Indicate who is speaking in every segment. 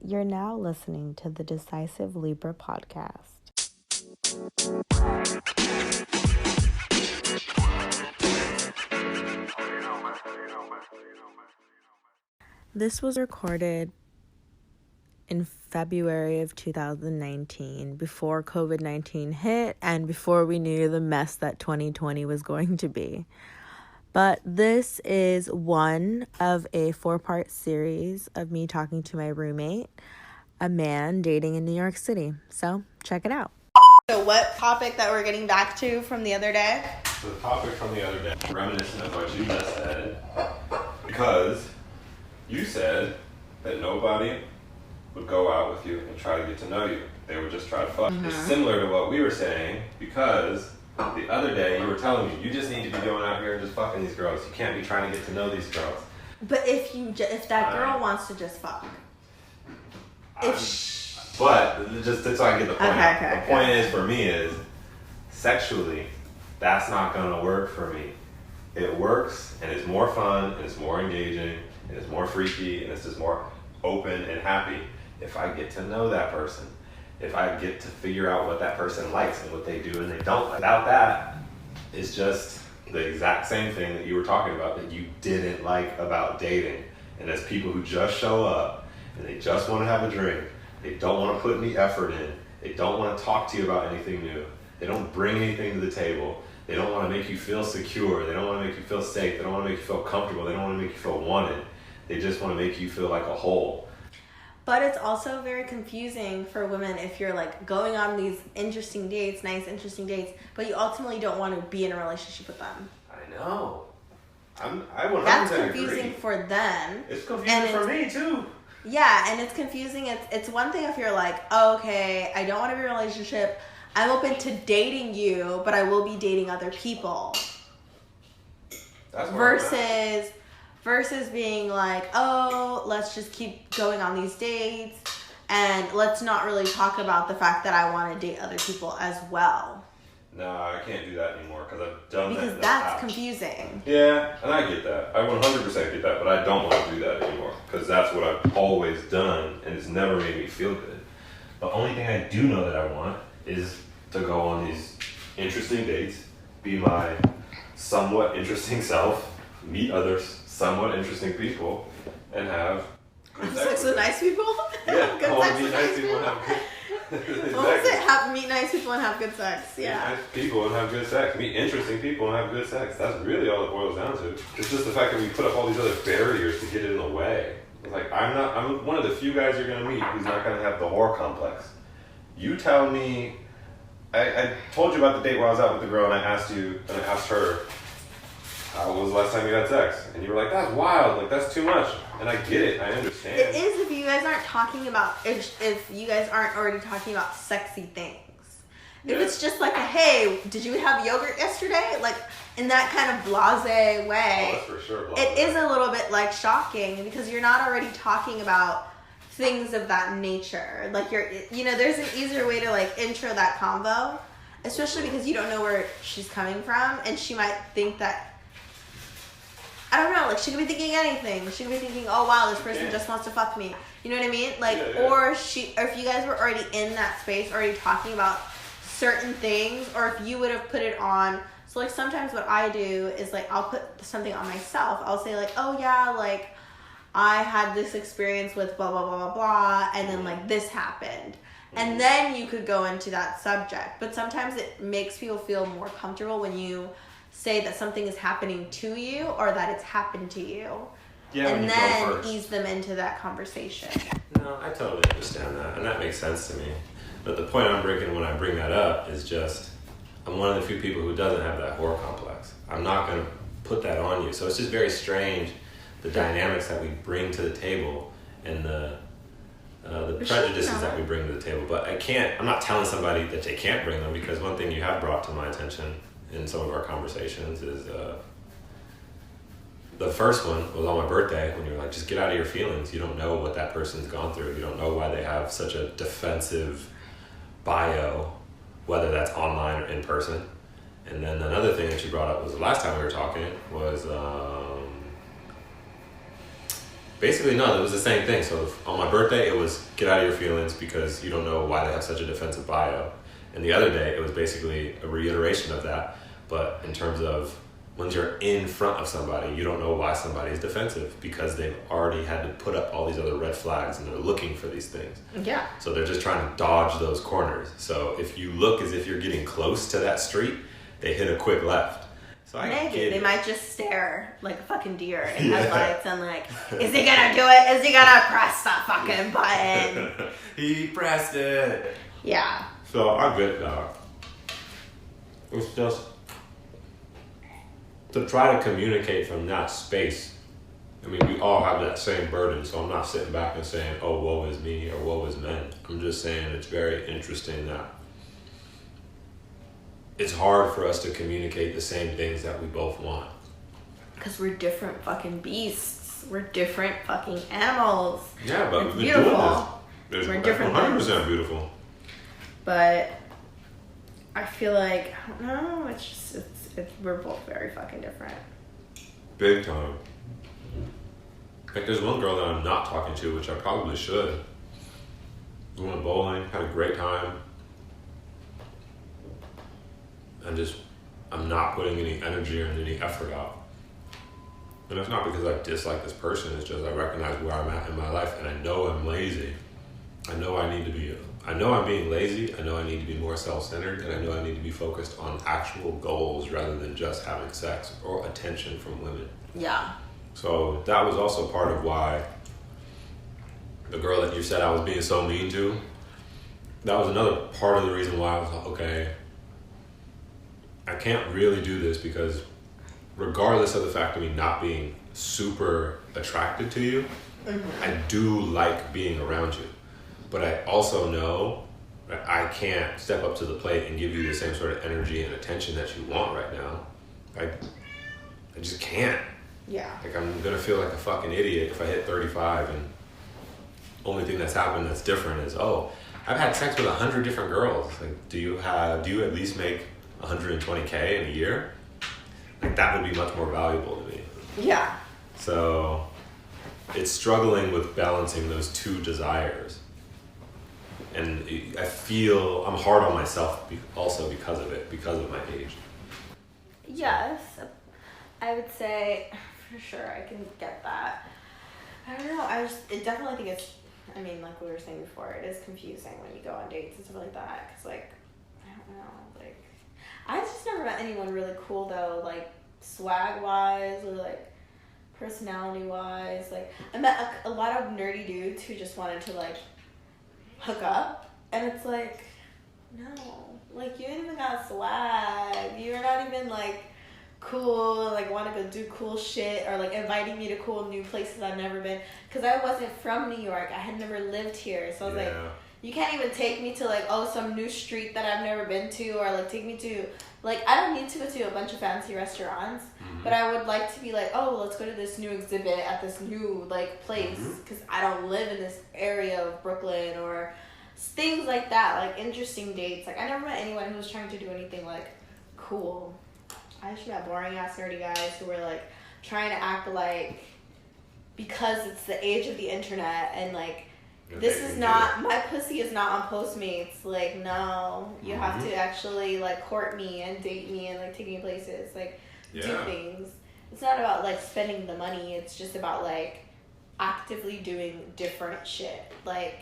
Speaker 1: You're now listening to the Decisive Libra podcast. This was recorded in February of 2019, before COVID-19 hit and before we knew the mess that 2020 was going to be. But this is one of a 4-part series of me talking to my roommate, a man dating in New York City. So check it out. So what topic that we're getting back to from the other day?
Speaker 2: The topic from the other day, reminiscent of what you just said, because you said that nobody would go out with you and try to get to know you. They would just try to fuck. It's similar to what we were saying, because the other day you were telling me you just need to be going out here and just fucking these girls. You can't be trying to get to know these girls.
Speaker 1: But if that girl wants to just fuck,
Speaker 2: but just so I get the point. The point is, for me, is sexually, that's not gonna work for me. It works, and it's more fun, and it's more engaging, and it's more freaky, and it's just more open and happy if I get to know that person. If I get to figure out what that person likes and what they do and they don't like. Without that, it's just the exact same thing that you were talking about that you didn't like about dating. And that's people who just show up and they just want to have a drink. They don't want to put any effort in. They don't want to talk to you about anything new. They don't bring anything to the table. They don't want to make you feel secure. They don't want to make you feel safe. They don't want to make you feel comfortable. They don't want to make you feel wanted. They just want to make you feel like a whole.
Speaker 1: But it's also very confusing for women if you're like going on these interesting dates, interesting dates, but you ultimately don't want to be in a relationship with them.
Speaker 2: I know. I 100%
Speaker 1: That's confusing
Speaker 2: agree.
Speaker 1: For them.
Speaker 2: It's confusing for me too.
Speaker 1: Yeah, and it's confusing. It's one thing if you're like, oh, okay, I don't want to be in a relationship. I'm open to dating you, but I will be dating other people.
Speaker 2: That's
Speaker 1: Versus being like, oh, let's just keep going on these dates and let's not really talk about the fact that I want to date other people as well.
Speaker 2: No, I can't do that anymore because I've done that.
Speaker 1: Because that's confusing.
Speaker 2: Yeah, and I get that. I 100% get that, but I don't want to do that anymore because that's what I've always done and it's never made me feel good. The only thing I do know that I want is to go on these interesting dates, be my somewhat interesting self, meet others somewhat interesting people, and have good
Speaker 1: sex with nice people?
Speaker 2: Yeah,
Speaker 1: good
Speaker 2: I want
Speaker 1: sex
Speaker 2: to meet
Speaker 1: with
Speaker 2: nice people and have good exactly.
Speaker 1: What was it? Meet nice people and have good sex. Yeah.
Speaker 2: Meet nice people and have good sex. Meet interesting people and have good sex. That's really all it boils down to. It's just the fact that we put up all these other barriers to get it in the way. It's like, I'm one of the few guys you're going to meet who's not going to have the whore complex. You tell me, I told you about the date where I was out with the girl and I asked her, how was the last time you had sex? And you were like, that's wild, like that's too much. And I get it, I understand.
Speaker 1: It is if you guys aren't talking about, if you guys aren't already talking about sexy things. If it's just like hey, did you have yogurt yesterday? Like in that kind of blasé way.
Speaker 2: Oh, that's for sure blasé.
Speaker 1: It is a little bit like shocking because you're not already talking about things of that nature. Like there's an easier way to like intro that convo, especially because you don't know where she's coming from and she might think that, I don't know, like she could be thinking anything. She could be thinking, oh wow, this person just wants to fuck me. You know what I mean? Like, or if you guys were already in that space, already talking about certain things, or if you would have put it on. So like sometimes what I do is like I'll put something on myself. I'll say like, oh yeah, like I had this experience with blah blah blah blah blah, and then like this happened. And then you could go into that subject. But sometimes it makes people feel more comfortable when you say that something is happening to you or that it's happened to you.
Speaker 2: Yeah,
Speaker 1: and then ease them into that conversation.
Speaker 2: No, I totally understand that, and that makes sense to me. But the point I'm bringing when I bring that up is just, I'm one of the few people who doesn't have that whore complex. I'm not going to put that on you. So it's just very strange, the dynamics that we bring to the table and the prejudices that we bring to the table. But I'm not telling somebody that they can't bring them, because one thing you have brought to my attention in some of our conversations is the first one was on my birthday when you were like, just get out of your feelings. You don't know what that person's gone through. You don't know why they have such a defensive bio, whether that's online or in person. And then another thing that you brought up was the last time we were talking was
Speaker 3: Basically, no, it was the same thing. So on my birthday, it was get out of your feelings because you don't know why they have such a defensive bio. And the other day, it was basically a reiteration of that. But in terms of when you're in front of somebody, you don't know why somebody is defensive because they've already had to put up all these other red flags and they're looking for these things.
Speaker 1: Yeah.
Speaker 3: So they're just trying to dodge those corners. So if you look as if you're getting close to that street, they hit a quick left. So
Speaker 1: Maybe they might just stare like a fucking deer in headlights and like, is he gonna do it? Is he gonna press the fucking button?
Speaker 3: He pressed it.
Speaker 1: Yeah.
Speaker 3: So I get that. It's just to try to communicate from that space. I mean, we all have that same burden, so I'm not sitting back and saying, oh, woe is me or woe is men. I'm just saying it's very interesting that it's hard for us to communicate the same things that we both want.
Speaker 1: Because we're different fucking beasts. We're different fucking animals.
Speaker 3: Yeah, but
Speaker 1: it's
Speaker 3: we've been
Speaker 1: beautiful.
Speaker 3: doing this.
Speaker 1: We're different
Speaker 3: 100% beautiful.
Speaker 1: But I feel like, I don't know, it's just, we're both very fucking different.
Speaker 3: Big time. Like there's one girl that I'm not talking to, which I probably should. We went bowling, had a great time. I'm not putting any energy or any effort out. And it's not because I dislike this person, it's just I recognize where I'm at in my life and I know I'm lazy. I know I'm being lazy, I know I need to be more self-centered, and I know I need to be focused on actual goals rather than just having sex or attention from women.
Speaker 1: Yeah.
Speaker 3: So that was also part of why the girl that you said I was being so mean to, that was another part of the reason why I was like, okay, I can't really do this because regardless of the fact of me not being super attracted to you, I do like being around you. But I also know that I can't step up to the plate and give you the same sort of energy and attention that you want right now. I just can't.
Speaker 1: Yeah.
Speaker 3: Like I'm gonna feel like a fucking idiot if I hit 35 and only thing that's happened that's different is, oh, I've had sex with 100 different girls. Like, do you at least make 120K in a year? Like that would be much more valuable to me.
Speaker 1: Yeah.
Speaker 3: So it's struggling with balancing those two desires. And I feel I'm hard on myself also because of it, because of my age.
Speaker 1: Yes. I would say for sure I can get that. I don't know. I definitely think it's, I mean, like we were saying before, it is confusing when you go on dates and stuff like that. Because, like, I don't know. Like, I just never met anyone really cool, though, like, swag-wise or, like, personality-wise. Like, I met a lot of nerdy dudes who just wanted to, like, hook up. And it's like, no. Like, you ain't even got swag. You're not even, like, cool, like want to go do cool shit or like inviting me to cool new places I've never been because I wasn't from New York. I had never lived here, so I was like, you can't even take me to like some new street that I've never been to or like take me to like I don't need to go to a bunch of fancy restaurants, but I would like to be like, oh, let's go to this new exhibit at this new like place because I don't live in this area of Brooklyn or things like that, like interesting dates. Like I never met anyone who was trying to do anything like cool. I just met boring ass nerdy guys who were like trying to act like because it's the age of the internet and like this is not my pussy is not on Postmates. Like no, you have to actually like court me and date me and like take me places, like do things. It's not about like spending the money. It's just about like actively doing different shit. Like.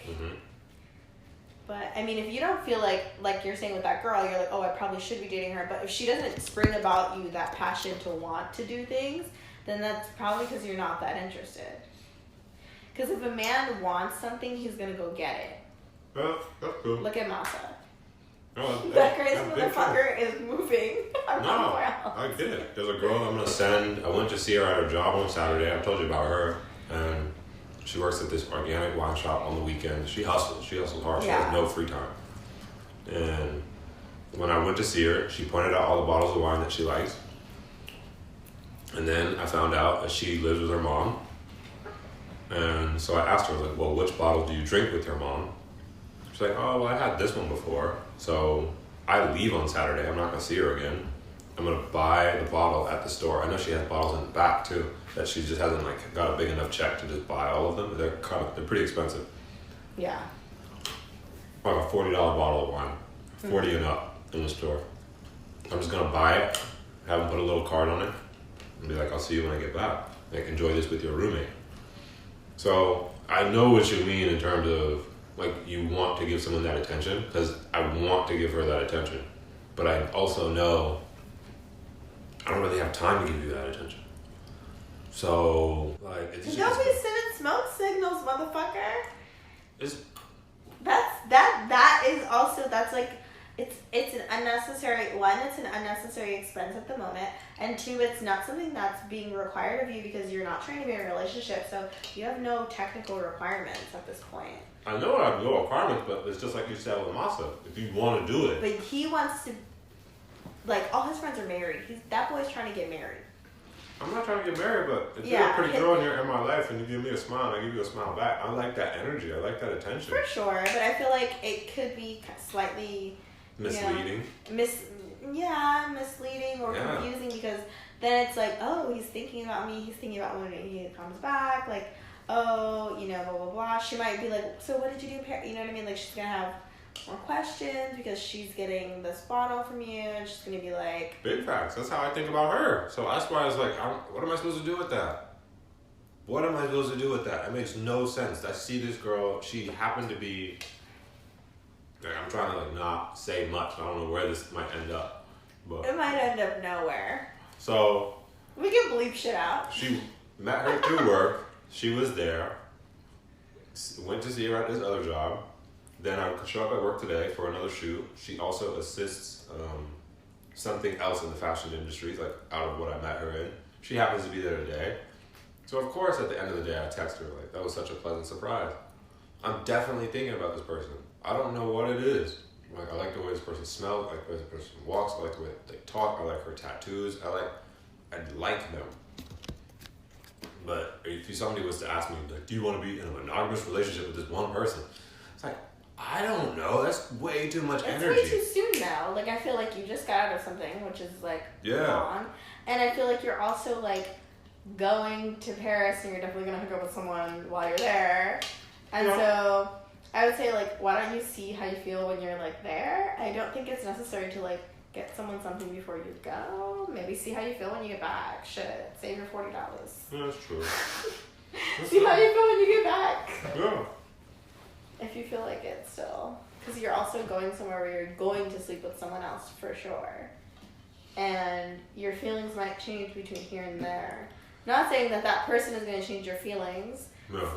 Speaker 1: But, I mean, if you don't feel like you're saying with that girl, you're like, oh, I probably should be dating her. But if she doesn't spring about you that passion to want to do things, then that's probably because you're not that interested. Because if a man wants something, he's going to go get it.
Speaker 3: Well, that's cool.
Speaker 1: Look at Masa.
Speaker 3: Oh,
Speaker 1: that crazy motherfucker is moving around
Speaker 3: the house. I get it. There's a girl I'm going to send. I went to see her at her job on Saturday. I told you about her. And she works at this organic wine shop on the weekends. She hustles hard. She has no free time. And when I went to see her, she pointed out all the bottles of wine that she likes. And then I found out that she lives with her mom. And so I asked her, like, well, which bottle do you drink with your mom? She's like, oh, well, I had this one before. So I leave on Saturday. I'm not going to see her again. I'm gonna buy the bottle at the store. I know she has bottles in the back too that she just hasn't like got a big enough check to just buy all of them. They're pretty expensive.
Speaker 1: Yeah.
Speaker 3: Like a $40 bottle of wine, 40 and up in the store. I'm just gonna buy it, have them put a little card on it, and be like, I'll see you when I get back. Like, enjoy this with your roommate. So I know what you mean in terms of like you want to give someone that attention, because I want to give her that attention, but I also know I don't really have time to give you that attention. So like,
Speaker 1: don't be sending smoke signals, motherfucker.
Speaker 3: It's
Speaker 1: that is also, that's like, it's an unnecessary, one, it's an unnecessary expense at the moment, and two, it's not something that's being required of you because you're not trying to be in a relationship, so you have no technical requirements at this point.
Speaker 3: I know I have no requirements, but it's just like you said with Masa. If you want to do it.
Speaker 1: But he wants to, like, all his friends are married. That boy's trying to get married.
Speaker 3: I'm not trying to get married, but if you're a pretty girl in my life and you give me a smile and I give you a smile back, I like that energy. I like that attention.
Speaker 1: For sure, but I feel like it could be slightly
Speaker 3: misleading.
Speaker 1: Misleading or confusing, because then it's like, oh, he's thinking about me. He's thinking about when he comes back. Like, oh, blah, blah, blah. She might be like, so what did you do? You know what I mean? Like, she's going to have more questions because she's getting this bottle from you, and she's going to be like...
Speaker 3: Big facts. That's how I think about her. So that's why I was like, what am I supposed to do with that? What am I supposed to do with that? It makes no sense. I see this girl, she happened to be... Like, I'm trying to like not say much. I don't know where this might end up. But
Speaker 1: it might end up nowhere.
Speaker 3: So...
Speaker 1: We can bleep shit out.
Speaker 3: She met her through work. She was there. Went to see her at this other job. Then I show up at work today for another shoot. She also assists something else in the fashion industry, like out of what I met her in. She happens to be there today. So of course, at the end of the day, I text her, like, that was such a pleasant surprise. I'm definitely thinking about this person. I don't know what it is. Like, I like the way this person smells, I like the way this person walks, I like the way they talk, I like her tattoos, I like them. But if somebody was to ask me, like, do you want to be in a monogamous relationship with this one person? It's like, I don't know. That's way too much energy.
Speaker 1: It's way too soon now. Like, I feel like you just got out of something, which is, like, long. And I feel like you're also, like, going to Paris, and you're definitely going to hook up with someone while you're there. And so I would say, like, why don't you see how you feel when you're, like, there? I don't think it's necessary to, like, get someone something before you go. Maybe see how you feel when you get back. Shit. Save your $40.
Speaker 3: Yeah, that's true.
Speaker 1: See how you feel when you get back.
Speaker 3: Yeah.
Speaker 1: If you feel like it still. Because you're also going somewhere where you're going to sleep with someone else for sure. And your feelings might change between here and there. Not saying that person is going to change your feelings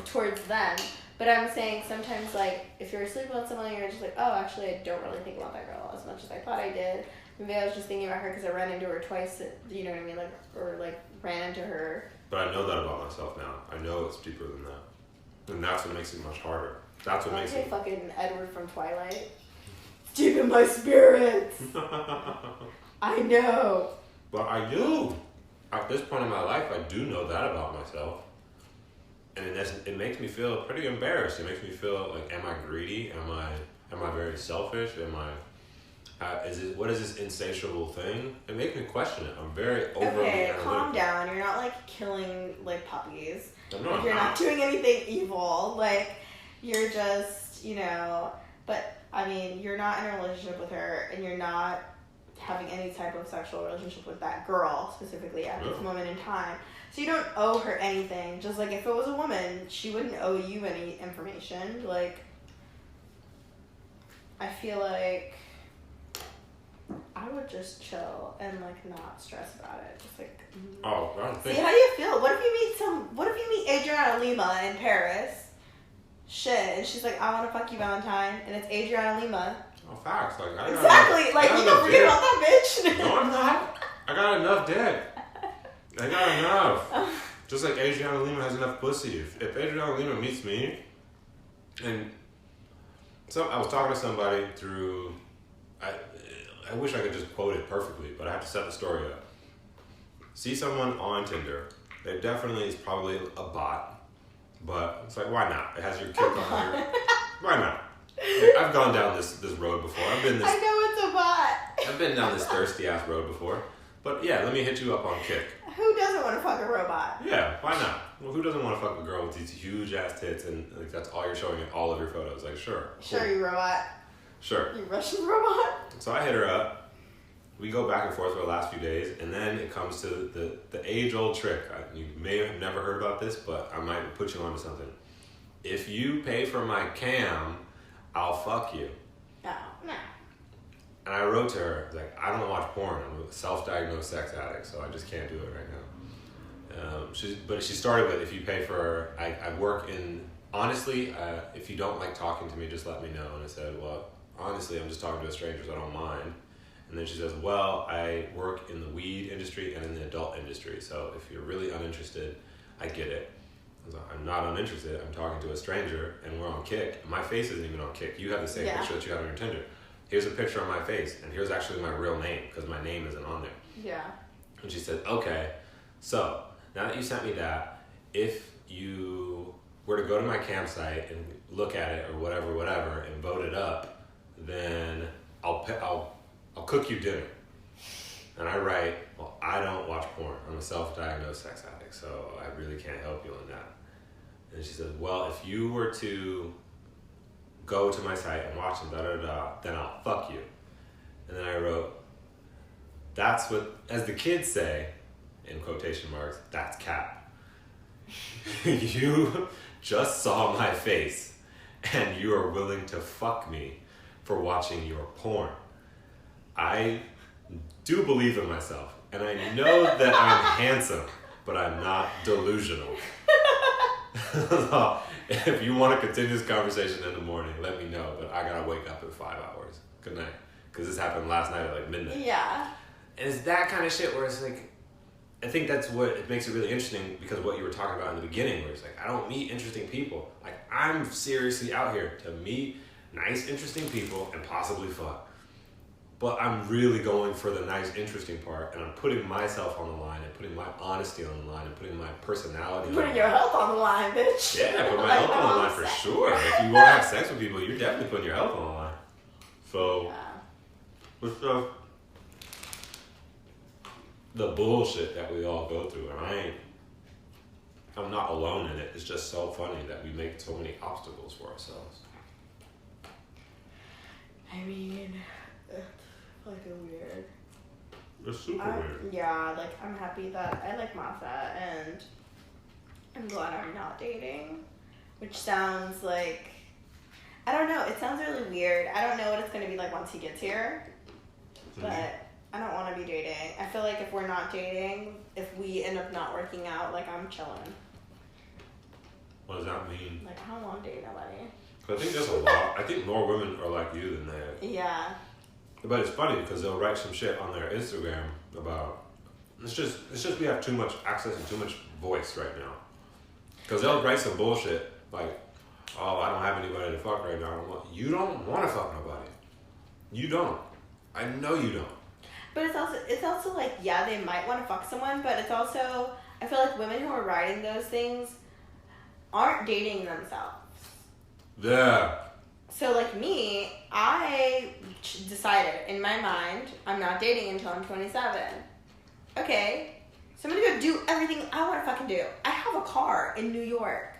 Speaker 1: towards them. But I'm saying sometimes, like, if you're sleeping with someone and you're just like, oh, actually, I don't really think about that girl as much as I thought I did. Maybe I was just thinking about her because I ran into her twice, you know what I mean? Like, or, like, ran into her.
Speaker 3: But I know that about myself now. I know it's deeper than that. And that's what makes it much harder. That's what makes it...
Speaker 1: fucking Edward from Twilight. It's deep in my spirit. I know.
Speaker 3: But I do. At this point in my life, I do know that about myself. And it makes me feel pretty embarrassed. It makes me feel like, am I greedy? Am I very selfish? What is this insatiable thing? It makes me question it. I'm very overly analytical.
Speaker 1: Calm down. You're not, like, killing, like, puppies.
Speaker 3: No,
Speaker 1: like, you're not doing anything evil. Like, you're just, but, I mean, you're not in a relationship with her, and you're not having any type of sexual relationship with that girl, specifically, at this moment in time. So you don't owe her anything. Just like if it was a woman, she wouldn't owe you any information. Like, I feel like I would just chill and, like, not stress about it. Just like, see, how do you feel? What if you meet Adriana Lima in Paris? Shit, and she's like, I want to fuck you, Valentine, and it's Adriana Lima.
Speaker 3: Oh, facts. Like,
Speaker 1: exactly. Like, you don't forget about that bitch.
Speaker 3: No, I'm not. I got enough dick. I got enough. Just like Adriana Lima has enough pussy. If Adriana Lima meets me, and I was talking to somebody through, I wish I could just quote it perfectly, but I have to set the story up. See someone on Tinder. They definitely is probably a bot, but it's like, why not? It has your kick on here. Why not? Like, I've gone down this road before.
Speaker 1: I know it's a bot.
Speaker 3: I've been down this thirsty ass road before. But yeah, let me hit you up on Kik.
Speaker 1: Who doesn't want to fuck a robot?
Speaker 3: Yeah, why not? Well, who doesn't want to fuck a girl with these huge ass tits and like that's all you're showing in all of your photos? Like, sure.
Speaker 1: Sure, you robot.
Speaker 3: Sure.
Speaker 1: You Russian robot.
Speaker 3: So I hit her up. We go back and forth for the last few days, and then it comes to the age-old trick. You may have never heard about this, but I might put you onto something. If you pay for my cam, I'll fuck you.
Speaker 1: No.
Speaker 3: And I wrote to her, like, I don't watch porn. I'm a self-diagnosed sex addict, so I just can't do it right now. But she started with, if you pay for, I work in, honestly, if you don't like talking to me, just let me know. And I said, well, honestly, I'm just talking to a stranger, so I don't mind. And then she says, well, I work in the weed industry and in the adult industry, so if you're really uninterested, I get it. I was like, I'm not uninterested. I'm talking to a stranger, and we're on Kik. My face isn't even on Kik. You have the same picture that you have on your Tinder. Here's a picture of my face, and here's actually my real name, because my name isn't on there.
Speaker 1: Yeah.
Speaker 3: And she said, okay, so now that you sent me that, if you were to go to my campsite and look at it or whatever, and vote it up, then I'll cook you dinner. And I write, well, I don't watch porn. I'm a self-diagnosed sex addict, so I really can't help you on that. And she says, well, if you were to go to my site and watch them, then I'll fuck you. And then I wrote, that's what, as the kids say, in quotation marks, that's cap. You just saw my face, and you are willing to fuck me for watching your porn. I do believe in myself, and I know that I'm handsome, but I'm not delusional. So, if you want to continue this conversation in the morning, let me know, but I gotta wake up in 5 hours. Good night. Because this happened last night at like midnight.
Speaker 1: Yeah.
Speaker 3: And it's that kind of shit where it's like, I think that's what it makes it really interesting, because of what you were talking about in the beginning, where it's like, I don't meet interesting people. Like, I'm seriously out here to meet nice, interesting people and possibly fuck. But I'm really going for the nice, interesting part, and I'm putting myself on the line, and putting my honesty on the line, and putting my personality on the line.
Speaker 1: Putting your health on the line, bitch.
Speaker 3: Yeah, put my health on the line for sure. If you want to have sex with people, you're definitely putting your health on the line. So, with the bullshit that we all go through, and I'm not alone in it. It's just so funny that we make so many obstacles for ourselves.
Speaker 1: I mean, it's fucking weird.
Speaker 3: It's super weird.
Speaker 1: Yeah, like, I'm happy that I like Martha, and I'm glad I'm not dating. Which sounds like, I don't know, it sounds really weird. I don't know what it's going to be like once he gets here. But I don't want to be dating. I feel like if we're not dating, if we end up not working out, like, I'm chilling.
Speaker 3: What does that mean?
Speaker 1: Like, I don't want to date nobody.
Speaker 3: I think there's a lot. I think more women are like you than that.
Speaker 1: Yeah.
Speaker 3: But it's funny because they'll write some shit on their Instagram about, it's just we have too much access and too much voice right now. Because they'll write some bullshit like, oh, I don't have anybody to fuck right now. I'm like, you don't want to fuck nobody. You don't. I know you don't.
Speaker 1: But it's also like, yeah, they might want to fuck someone, but it's also, I feel like women who are writing those things aren't dating themselves.
Speaker 3: Yeah.
Speaker 1: So, like me, I decided in my mind, I'm not dating until I'm 27. Okay, so I'm gonna go do everything I want to fucking do. I have a car in New York.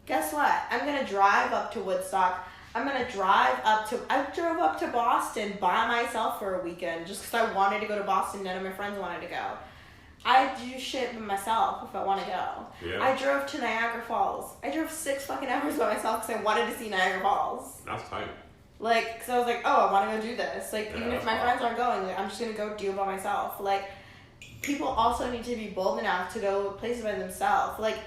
Speaker 1: Guess what? I'm gonna drive up to Woodstock. I drove up to Boston by myself for a weekend just because I wanted to go to Boston. None of my friends wanted to go. I do shit by myself if I want to go.
Speaker 3: Yeah.
Speaker 1: I drove to Niagara Falls. I drove 6 fucking hours by myself because I wanted to see Niagara Falls.
Speaker 3: That's tight.
Speaker 1: Like, because I was like, oh, I want to go do this. Like,
Speaker 3: Yeah,
Speaker 1: even if my friends aren't going, like, I'm just going to go do it by myself. Like, people also need to be bold enough to go places by themselves. Like,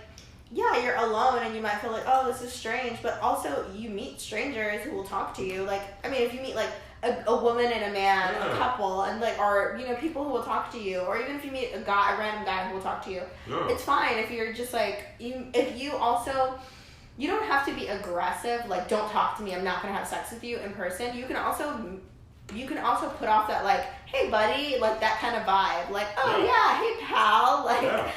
Speaker 1: yeah, you're alone and you might feel like, oh, this is strange. But also, you meet strangers who will talk to you. Like, I mean, if you meet, like, a woman and a man, a couple, and like, or, you know, people who will talk to you, or even if you meet a random guy who will talk to you, it's fine if you're just like, you don't have to be aggressive, like, don't talk to me, I'm not gonna have sex with you in person. You can also put off that, like, hey buddy, like, that kind of vibe, like, oh yeah, hey pal, like,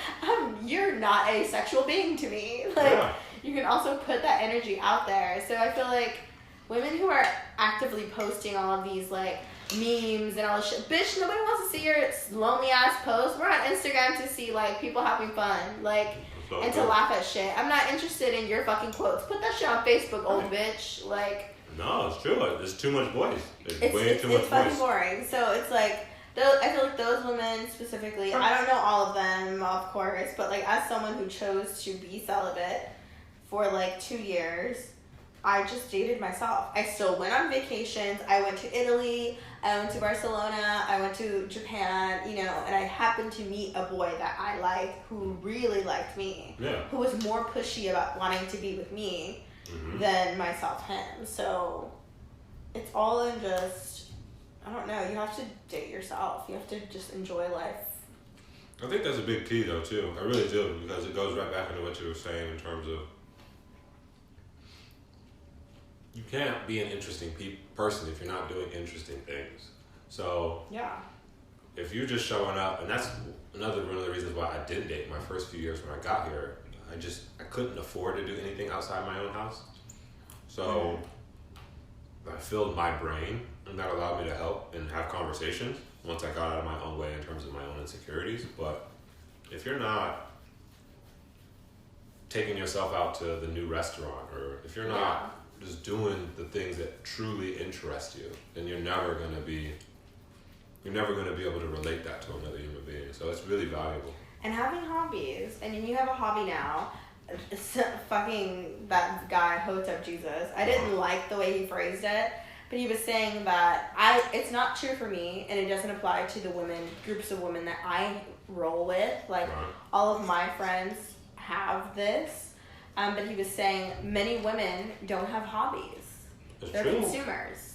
Speaker 1: you're not a sexual being to me, like, you can also put that energy out there. So I feel like women who are actively posting all of these like memes and all this shit. Bitch, nobody wants to see your lonely ass post. We're on Instagram to see like people having fun, like, and to laugh at shit. I'm not interested in your fucking quotes. Put that shit on Facebook, old bitch. Like,
Speaker 3: no, it's true. There's too much voice. There's way too much voice.
Speaker 1: It's fucking boring. So it's like, I feel like those women specifically, I don't know all of them, of course, but like as someone who chose to be celibate for like 2 years, I just dated myself. I still went on vacations. I went to Italy. I went to Barcelona. I went to Japan, you know, and I happened to meet a boy that I liked who really liked me.
Speaker 3: Yeah.
Speaker 1: Who was more pushy about wanting to be with me than myself him. So it's all in just, I don't know, you have to date yourself. You have to just enjoy life.
Speaker 3: I think that's a big key though too. I really do, because it goes right back into what you were saying in terms of you can't be an interesting person if you're not doing interesting things. So
Speaker 1: yeah,
Speaker 3: if you're just showing up, and that's another one of the reasons why I didn't date my first few years when I got here. I couldn't afford to do anything outside my own house. So I filled my brain, and that allowed me to help and have conversations once I got out of my own way in terms of my own insecurities. But if you're not taking yourself out to the new restaurant, or if you're not just doing the things that truly interest you, then you're never gonna be able to relate that to another human being. So it's really valuable.
Speaker 1: And having hobbies. I mean, you have a hobby now. Fucking that guy, Hotep Jesus. I didn't like the way he phrased it, but he was saying that it's not true for me, and it doesn't apply to the groups of women that I roll with. Like, all of my friends have this. But he was saying many women don't have hobbies. They're consumers.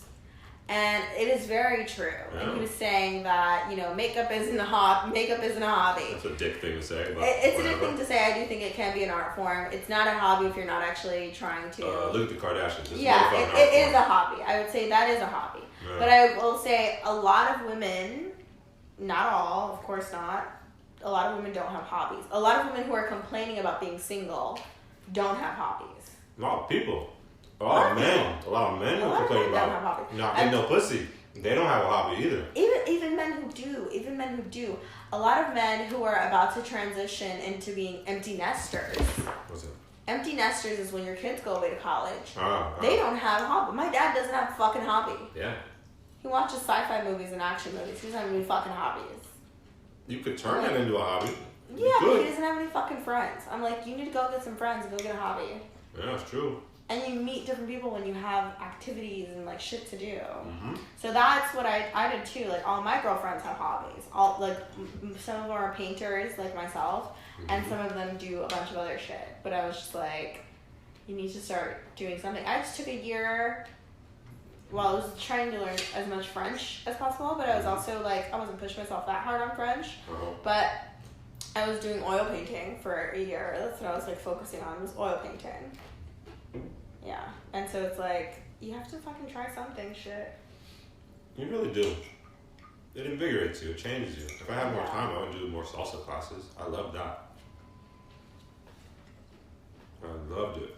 Speaker 1: And it is very true. Yeah. And he was saying that, you know, makeup isn't a hobby.
Speaker 3: That's a dick thing to say. But
Speaker 1: it's a dick thing to say. I do think it can be an art form. It's not a hobby if you're not actually trying to.
Speaker 3: Look at the Kardashians.
Speaker 1: It is a hobby. I would say that is a hobby. Yeah. But I will say a lot of women, not all, of course not, a lot of women don't have hobbies. A lot of women who are complaining about being single don't have hobbies.
Speaker 3: A lot of people. A lot of men who complain about not getting no pussy. They don't have a hobby either.
Speaker 1: Even men who do. A lot of men who are about to transition into being empty nesters.
Speaker 3: What's it?
Speaker 1: Empty nesters is when your kids go away to college. They don't have a hobby. My dad doesn't have a fucking hobby.
Speaker 3: Yeah.
Speaker 1: He watches sci-fi movies and action movies. He doesn't have any fucking hobbies.
Speaker 3: You could turn that into a hobby.
Speaker 1: Yeah, but he doesn't have any fucking friends. I'm like, you need to go get some friends and go get a hobby.
Speaker 3: Yeah, it's true.
Speaker 1: And you meet different people when you have activities and like shit to do. So that's what I did too. Like all my girlfriends have hobbies. Some of them are painters like myself, and some of them do a bunch of other shit. But I was just like, you need to start doing something. I just took a year. Well, I was trying to learn as much French as possible, but I was also like, I wasn't pushing myself that hard on French. But I was doing oil painting for a year. That's what I was like focusing on, was oil painting. Yeah, and so it's like, you have to fucking try something, shit.
Speaker 3: You really do. It invigorates you, it changes you. If I had more time, I would do more salsa classes. I loved that. I loved it.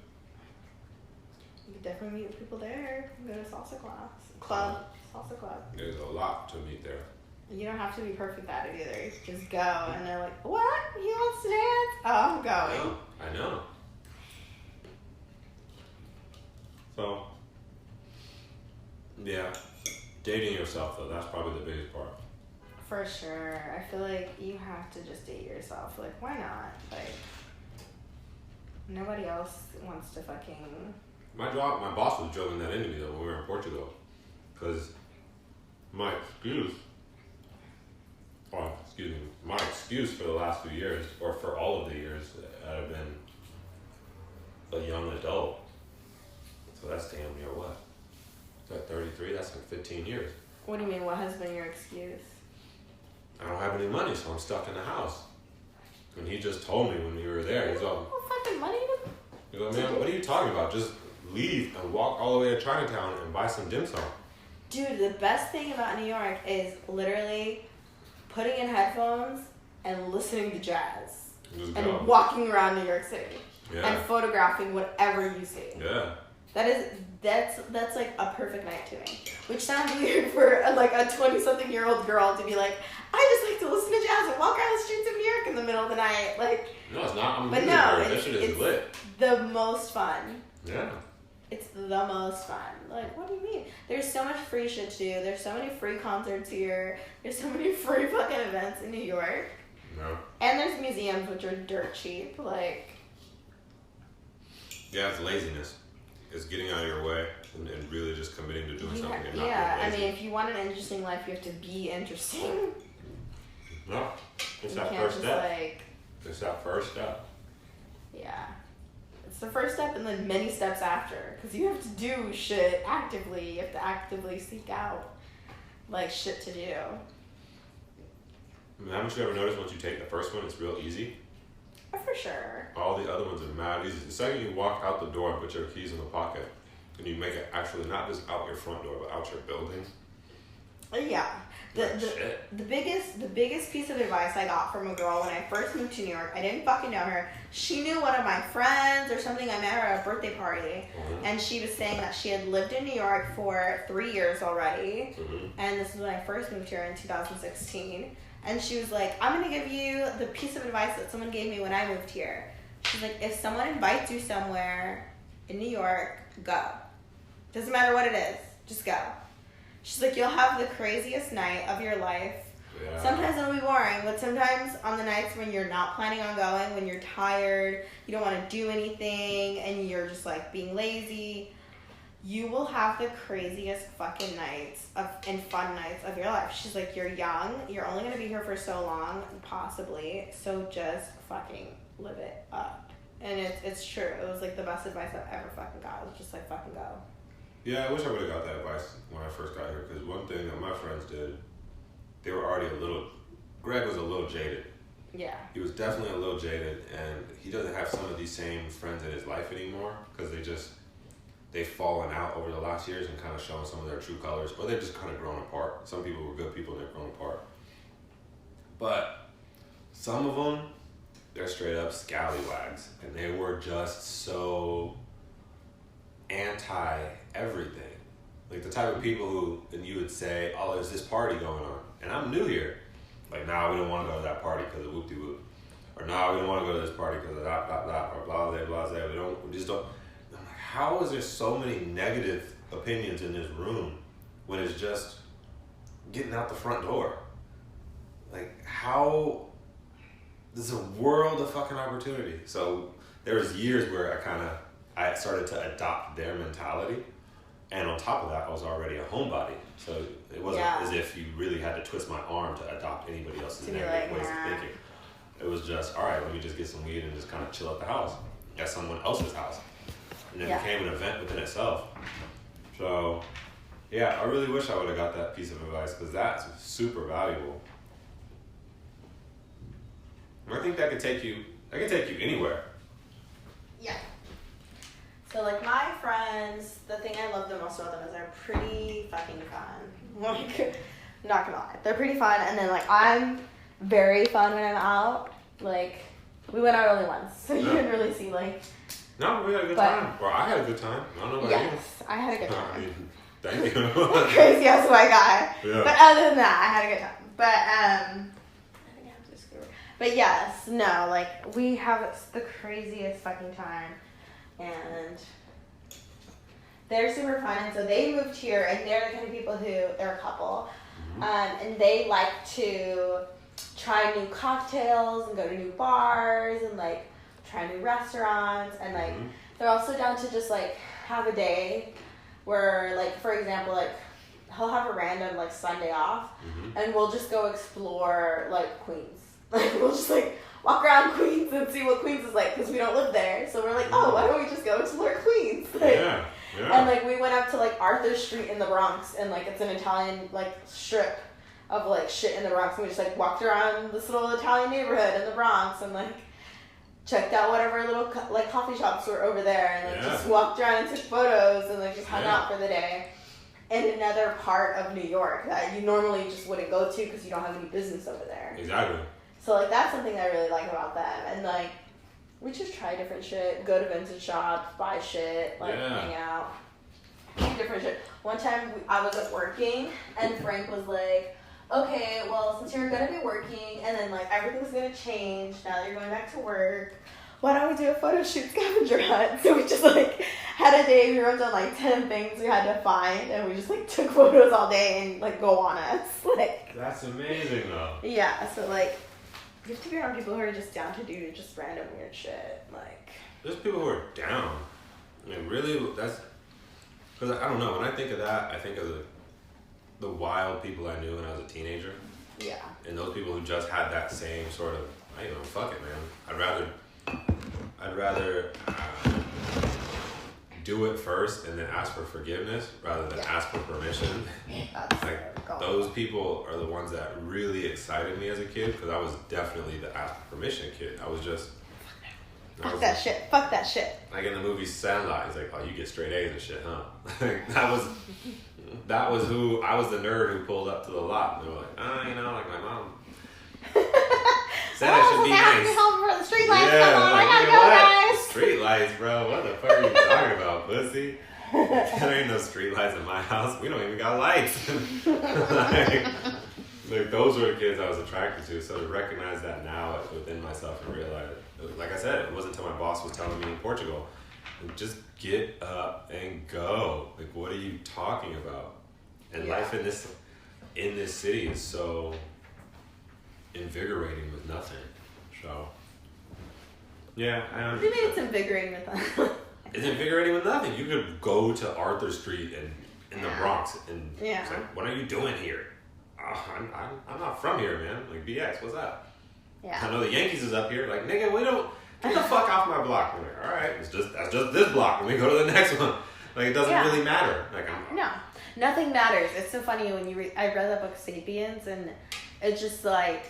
Speaker 1: You could definitely meet people there. Go to salsa salsa club.
Speaker 3: There's a lot to meet there.
Speaker 1: You don't have to be perfect at it either. You just go, and they're like, what? He wants to dance? Oh, I'm going.
Speaker 3: I know. So, yeah, dating yourself though, that's probably the biggest part.
Speaker 1: For sure. I feel like you have to just date yourself. Like, why not? Like, nobody else wants to fucking...
Speaker 3: My boss was drilling that into me though when we were in Portugal. Because my excuse for the last few years, or for all of the years, I've been a young adult. So that's damn near what? Is that 33? That's like 15 years.
Speaker 1: What do you mean? What has been your excuse?
Speaker 3: I don't have any money, so I'm stuck in the house. And he just told me when we were there, he's all...
Speaker 1: No fucking money?
Speaker 3: He's like, man, what are you talking about? Just leave and walk all the way to Chinatown and buy some dim sum.
Speaker 1: Dude, the best thing about New York is literally putting in headphones and listening to jazz. And walking around New York City. Yeah. And photographing whatever you see.
Speaker 3: Yeah.
Speaker 1: That's like a perfect night to me. Which sounds weird for like a 20-something-year-old girl to be like, I just like to listen to jazz and walk around the streets of New York in the middle of the night. Like,
Speaker 3: no, it's not.
Speaker 1: But no,
Speaker 3: that shit is lit.
Speaker 1: The most fun.
Speaker 3: Yeah.
Speaker 1: It's the most fun. Like, what do you mean? There's so much free shit to do. There's so many free concerts here. There's so many free fucking events in New York.
Speaker 3: No.
Speaker 1: And there's museums which are dirt cheap. Like.
Speaker 3: Yeah, it's laziness. It's getting out of your way and really just committing to doing something and not
Speaker 1: I
Speaker 3: being lazy.
Speaker 1: mean, if you want an interesting life, you have to be interesting.
Speaker 3: No. It's
Speaker 1: you
Speaker 3: that
Speaker 1: can't
Speaker 3: first
Speaker 1: just
Speaker 3: step.
Speaker 1: like.
Speaker 3: It's that first step.
Speaker 1: Yeah. It's the first step and then many steps after. Because you have to do shit actively. You have to actively seek out, like, shit to do.
Speaker 3: I mean, haven't you ever noticed once you take the first one, it's real easy?
Speaker 1: For sure.
Speaker 3: All the other ones are mad easy. The second you walk out the door and put your keys in the pocket, and you make it actually not just out your front door, but out your building.
Speaker 1: Yeah. The biggest piece of advice I got from a girl when I first moved to New York, I didn't fucking know her. She knew one of my friends or something. I met her at a birthday party, and she was saying that she had lived in New York for 3 years already, and this is when I first moved here in 2016. And she was like, I'm going to give you the piece of advice that someone gave me when I moved here. She's like, if someone invites you somewhere in New York, go. Doesn't matter what it is, just go. She's like, you'll have the craziest night of your life. Yeah. Sometimes it'll be boring, but sometimes on the nights when you're not planning on going, when you're tired, you don't want to do anything, and you're just like being lazy, you will have the craziest fucking nights and fun nights of your life. She's like, you're young, you're only going to be here for so long, possibly, so just fucking live it up. And it's true. It was like the best advice I've ever fucking got. It was just like, fucking go.
Speaker 3: Yeah, I wish I would have got that advice when I first got here, because one thing that my friends did, they were already Greg was a little jaded.
Speaker 1: Yeah.
Speaker 3: He was definitely a little jaded, and he doesn't have some of these same friends in his life anymore, because they've fallen out over the last years and kind of shown some of their true colors, or they've just kind of grown apart. Some people were good people and they've grown apart. But some of them, they're straight up scallywags, and they were just so anti-everything. Like the type of people who, and you would say, oh, there's this party going on, and I'm new here. Like, nah, we don't want to go to that party because of whoop-de-whoop. Or nah, we don't want to go to this party because of that, blah, blah, or blah, blah, blah. We just don't. I'm like, how is there so many negative opinions in this room when it's just getting out the front door? Like, how? There's a world of fucking opportunity. So there was years where I started to adopt their mentality. And on top of that, I was already a homebody. So it wasn't as if you really had to twist my arm to adopt anybody else's negative ways of thinking. It was just, all right, let me just get some weed and just kind of chill at the house, at someone else's house. And it became an event within itself. So, yeah, I really wish I would have got that piece of advice, because that's super valuable. I think that could take you anywhere.
Speaker 1: Yeah. So, like, my friends, the thing I love the most about them is they're pretty fucking fun. Like, I'm not gonna lie. They're pretty fun, and then, like, I'm very fun when I'm out. Like, we went out only once, so you didn't really see, like...
Speaker 3: No, we had a good time. Well, I had a good time. I don't know about you.
Speaker 1: Yes, I had a good time.
Speaker 3: I mean, thank you.
Speaker 1: Crazy ass white guy.
Speaker 3: Yeah.
Speaker 1: But other than that, I had a good time. But, I think I have to screw. But yes, no, like, we have the craziest fucking time. And they're super fun. And so they moved here, and they're the kind of people who, they're a couple, and they like to try new cocktails and go to new bars and, like, try new restaurants. And, like, they're also down to just, like, have a day where, like, for example, like, he'll have a random, like, Sunday off, and we'll just go explore, like, Queens. Like, we'll just, like, walk around Queens and see what Queens is like, because we don't live there. So we're like, oh, why don't we just go explore Queens? Like,
Speaker 3: yeah.
Speaker 1: And, like, we went up to, like, Arthur Street in the Bronx, and, like, it's an Italian, like, strip of, like, shit in the Bronx. And we just, like, walked around this little Italian neighborhood in the Bronx and, like, checked out whatever little, like, coffee shops were over there, and, like, just walked around and took photos and, like, just hung out for the day. In another part of New York that you normally just wouldn't go to because you don't have any business over there.
Speaker 3: Exactly.
Speaker 1: So, like, that's something I really like about them. And, like, We just try different shit. Go to vintage shops, buy shit, like hang out, eat different shit. One time I was up working, and Frank was like, "Okay, well, since you're gonna be working, and then like everything's gonna change now that you're going back to work, why don't we do a photo shoot scavenger hunt?" So we just like had a day. We wrote down like 10 things we had to find, and we just like took photos all day and like go on us. Like
Speaker 3: that's amazing though.
Speaker 1: Yeah. So like. You have to be around people who are just down to do just random weird shit. Like,
Speaker 3: there's people who are down. I mean, really, that's because I don't know. When I think of that, I think of the wild people I knew when I was a teenager.
Speaker 1: Yeah.
Speaker 3: And those people who just had that same sort of, I don't know, fuck it, man. I'd rather do it first and then ask for forgiveness rather than ask for permission.
Speaker 1: That's
Speaker 3: like those people are the ones that really excited me as a kid because I was definitely the ask for permission kid. I was just
Speaker 1: fuck that shit. Fuck that shit.
Speaker 3: Like in the movie Sandlot, he's like, "Oh, you get straight A's and shit, huh?" that was who I was, the nerd who pulled up to the lot. And they were like, you know, like my mom said I should be nice.
Speaker 1: Home for the street lights. Come on,
Speaker 3: like,
Speaker 1: I gotta go, guys.
Speaker 3: Street lights, bro. What the fuck are you talking about, pussy? There ain't no street lights in my house. We don't even got lights. like those were the kids I was attracted to. So to recognize that now within myself and realize, like I said, it wasn't until my boss was telling me in Portugal, just get up and go. Like, what are you talking about? And life in this city is so invigorating with nothing. So yeah, I understand.
Speaker 1: Maybe it's invigorating with nothing.
Speaker 3: It's invigorating with nothing. You could go to Arthur Street and in the Bronx and it's like, what are you doing here? I'm not from here, man. Like, BX, what's up?
Speaker 1: Yeah.
Speaker 3: I know the Yankees is up here. Like, nigga, we don't get the fuck off my block. I'm like, all right, that's just this block, and we go to the next one. Like, it doesn't really matter. Like,
Speaker 1: no, nothing matters. It's so funny when I read that book Sapiens, and it's just like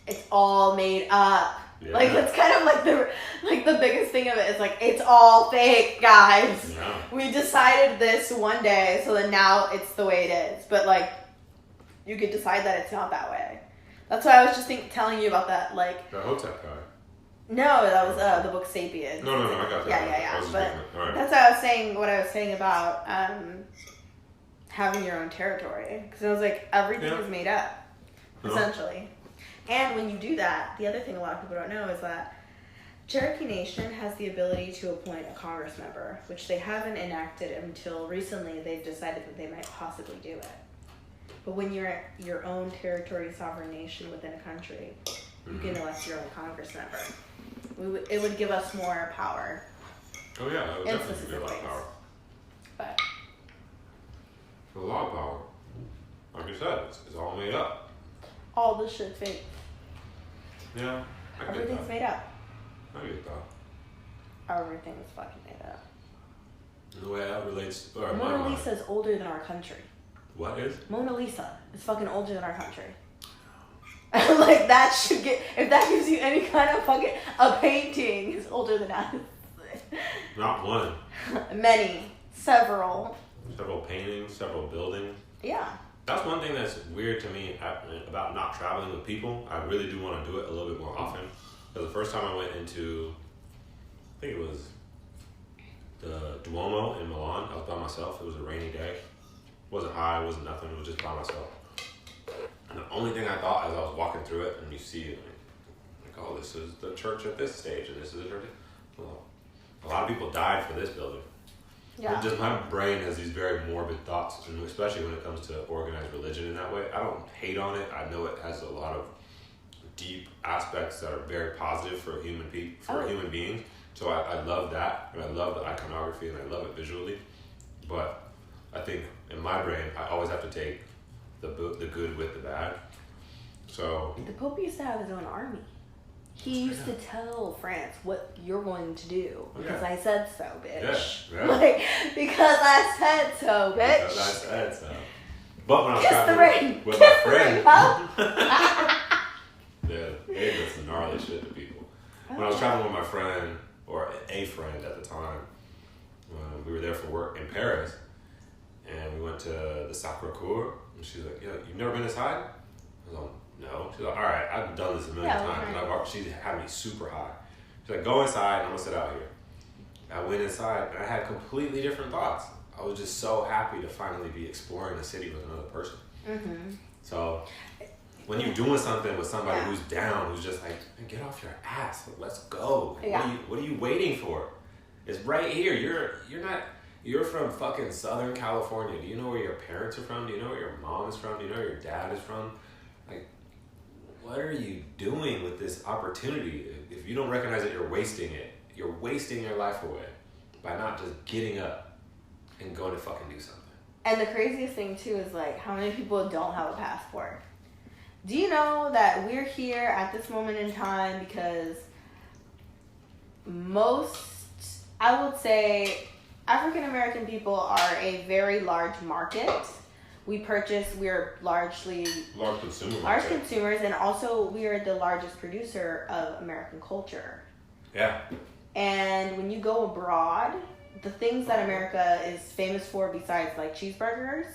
Speaker 1: it's all made up. Yeah. Like, it's kind of like the biggest thing of it is like, it's all fake, guys.
Speaker 3: Yeah.
Speaker 1: We decided this one day, so then now it's the way it is. But like, you could decide that it's not that way. That's why I was just telling you about that, like...
Speaker 3: The Hotep guy.
Speaker 1: No, that was the book Sapiens.
Speaker 3: No, I got that.
Speaker 1: Yeah. But that's what I was saying about having your own territory. Because I was like, everything is made up, essentially. And when you do that, the other thing a lot of people don't know is that Cherokee Nation has the ability to appoint a Congress member, which they haven't enacted until recently. They've decided that they might possibly do it. But when you're your own territory, sovereign nation within a country, you can elect your own Congress member. It would give us more power.
Speaker 3: Oh yeah, that would definitely give a lot of power.
Speaker 1: But
Speaker 3: a lot of power. Like I said, it's all made up.
Speaker 1: All this shit's fake.
Speaker 3: Yeah,
Speaker 1: everything's made up.
Speaker 3: I get that.
Speaker 1: Everything is fucking made up.
Speaker 3: And the way that relates...
Speaker 1: Mona Lisa is older than our country.
Speaker 3: What is?
Speaker 1: Mona Lisa is fucking older than our country. Like, that should get... If that gives you any kind of fucking... A painting is older than us.
Speaker 3: Not one.
Speaker 1: Many. Several.
Speaker 3: Several paintings, several buildings.
Speaker 1: Yeah.
Speaker 3: That's one thing that's weird to me about not traveling with people. I really do want to do it a little bit more often. Because the first time I went into, I think it was the Duomo in Milan, I was by myself. It was a rainy day. It wasn't high, it wasn't nothing. It was just by myself. And the only thing I thought as I was walking through it, and you see it, like, oh, this is the church at this stage, and this is the church. Well, a lot of people died for this building. Yeah. Just my brain has these very morbid thoughts, and especially when it comes to organized religion in that way. I don't hate on it. I know it has a lot of deep aspects that are very positive for human beings. So I love that, and I love the iconography, and I love it visually. But I think in my brain, I always have to take the good with the bad. So
Speaker 1: the Pope used to have his own army. He used to tell France what you're going to do because I said so, bitch. Yeah. Like, because I said so, bitch.
Speaker 3: Because I said so. But when I was traveling with my friend, yeah, they did some gnarly shit to people. When I was traveling with my friend, or a friend at the time, we were there for work in Paris, and we went to the Sacré-Cœur, and she's like, "Yo, you've never been this high?" I was like, "No." She's like, "All right, I've done this a million times." And she had me super high. She's like, go inside and I'm gonna sit out here. I went inside and I had completely different thoughts. I was just so happy to finally be exploring the city with another person. Mm-hmm. So when you're doing something with somebody who's down, who's just like, get off your ass, let's go. What are you waiting for? It's right here. You're from fucking Southern California. Do you know where your parents are from? Do you know where your mom is from? Do you know where your dad is from? Like, what are you doing with this opportunity? If you don't recognize it, you're wasting it. You're wasting your life away by not just getting up and going to fucking do something.
Speaker 1: And the craziest thing too is like how many people don't have a passport. Do you know that we're here at this moment in time because I would say African American people are a very large market. We're largely large consumers, and also we are the largest producer of American culture.
Speaker 3: Yeah.
Speaker 1: And when you go abroad, the things that America is famous for besides like cheeseburgers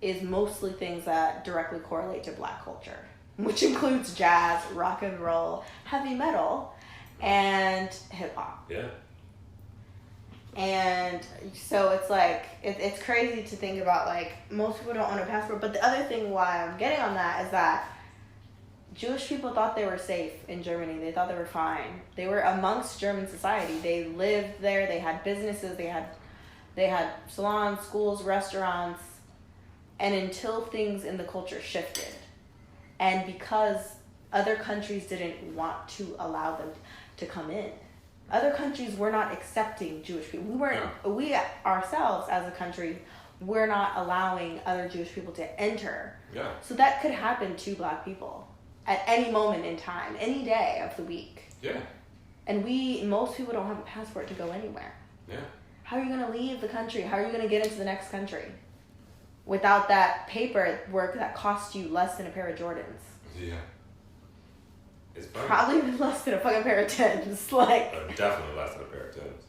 Speaker 1: is mostly things that directly correlate to black culture, which includes jazz, rock and roll, heavy metal, and hip hop.
Speaker 3: Yeah.
Speaker 1: And so it's like, it's crazy to think about, like, most people don't own a passport. But the other thing why I'm getting on that is that Jewish people thought they were safe in Germany. They thought they were fine. They were amongst German society. They lived there. They had businesses. They had salons, schools, restaurants. And until things in the culture shifted, and because other countries didn't want to allow them to come in, other countries were not accepting Jewish people. We ourselves as a country, we're not allowing other Jewish people to enter.
Speaker 3: Yeah.
Speaker 1: So that could happen to black people at any moment in time, any day of the week.
Speaker 3: Yeah.
Speaker 1: And most people don't have a passport to go anywhere.
Speaker 3: Yeah.
Speaker 1: How are you going to leave the country? How are you going to get into the next country without that paperwork that costs you less than a pair of Jordans?
Speaker 3: Yeah. It's funny.
Speaker 1: Probably less than a fucking pair of Tims. Like,
Speaker 3: definitely less than a pair of Tims.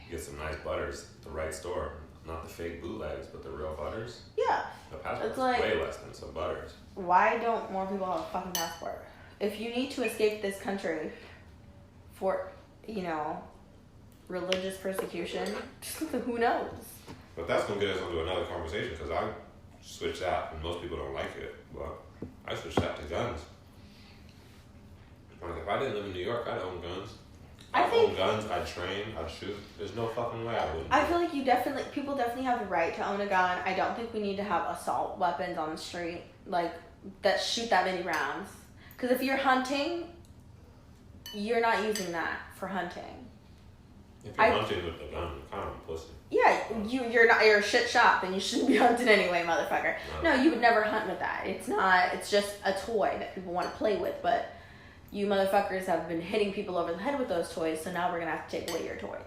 Speaker 3: Get some nice butters at the right store. Not the fake bootlegs, but the real butters.
Speaker 1: Yeah.
Speaker 3: The passport's
Speaker 1: like,
Speaker 3: way less than some butters.
Speaker 1: Why don't more people have a fucking passport? If you need to escape this country for, religious persecution, who knows?
Speaker 3: But that's going to get us into another conversation, because I switched that, and most people don't like it, but I switched that to guns. Like, if I didn't live in New York, I'd own guns. I'd own guns, I'd train, I'd shoot. There's no fucking way I wouldn't.
Speaker 1: I feel like people definitely have the right to own a gun. I don't think we need to have assault weapons on the street, like, that shoot that many rounds. Because if you're hunting, you're not using that for hunting.
Speaker 3: If you're hunting with a gun, you're kind of a pussy.
Speaker 1: Yeah, you're a shit shot, and you shouldn't be hunting anyway, motherfucker. No, you would never hunt with that. It's just a toy that people want to play with, but you motherfuckers have been hitting people over the head with those toys, so now we're going to have to take away your toys.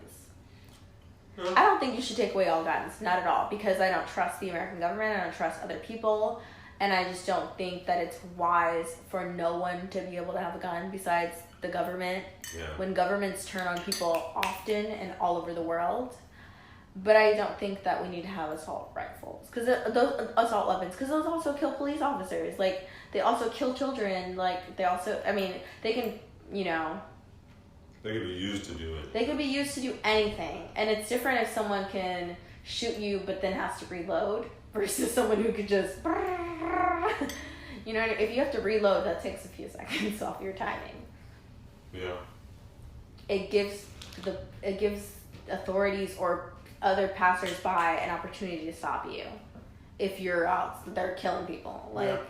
Speaker 1: I don't think you should take away all guns, not at all, because I don't trust the American government, I don't trust other people, and I just don't think that it's wise for no one to be able to have a gun besides the government.
Speaker 3: Yeah. When
Speaker 1: governments turn on people often and all over the world. But I don't think that we need to have assault rifles, because those assault weapons, because those also kill police officers. Like, they also kill children. Like, they also, they can,
Speaker 3: they can be used to do it.
Speaker 1: They can be used to do anything, and it's different if someone can shoot you but then has to reload versus someone who could just, if you have to reload, that takes a few seconds off your timing.
Speaker 3: Yeah.
Speaker 1: It gives authorities or other passersby an opportunity to stop you if you're out there killing people. Like,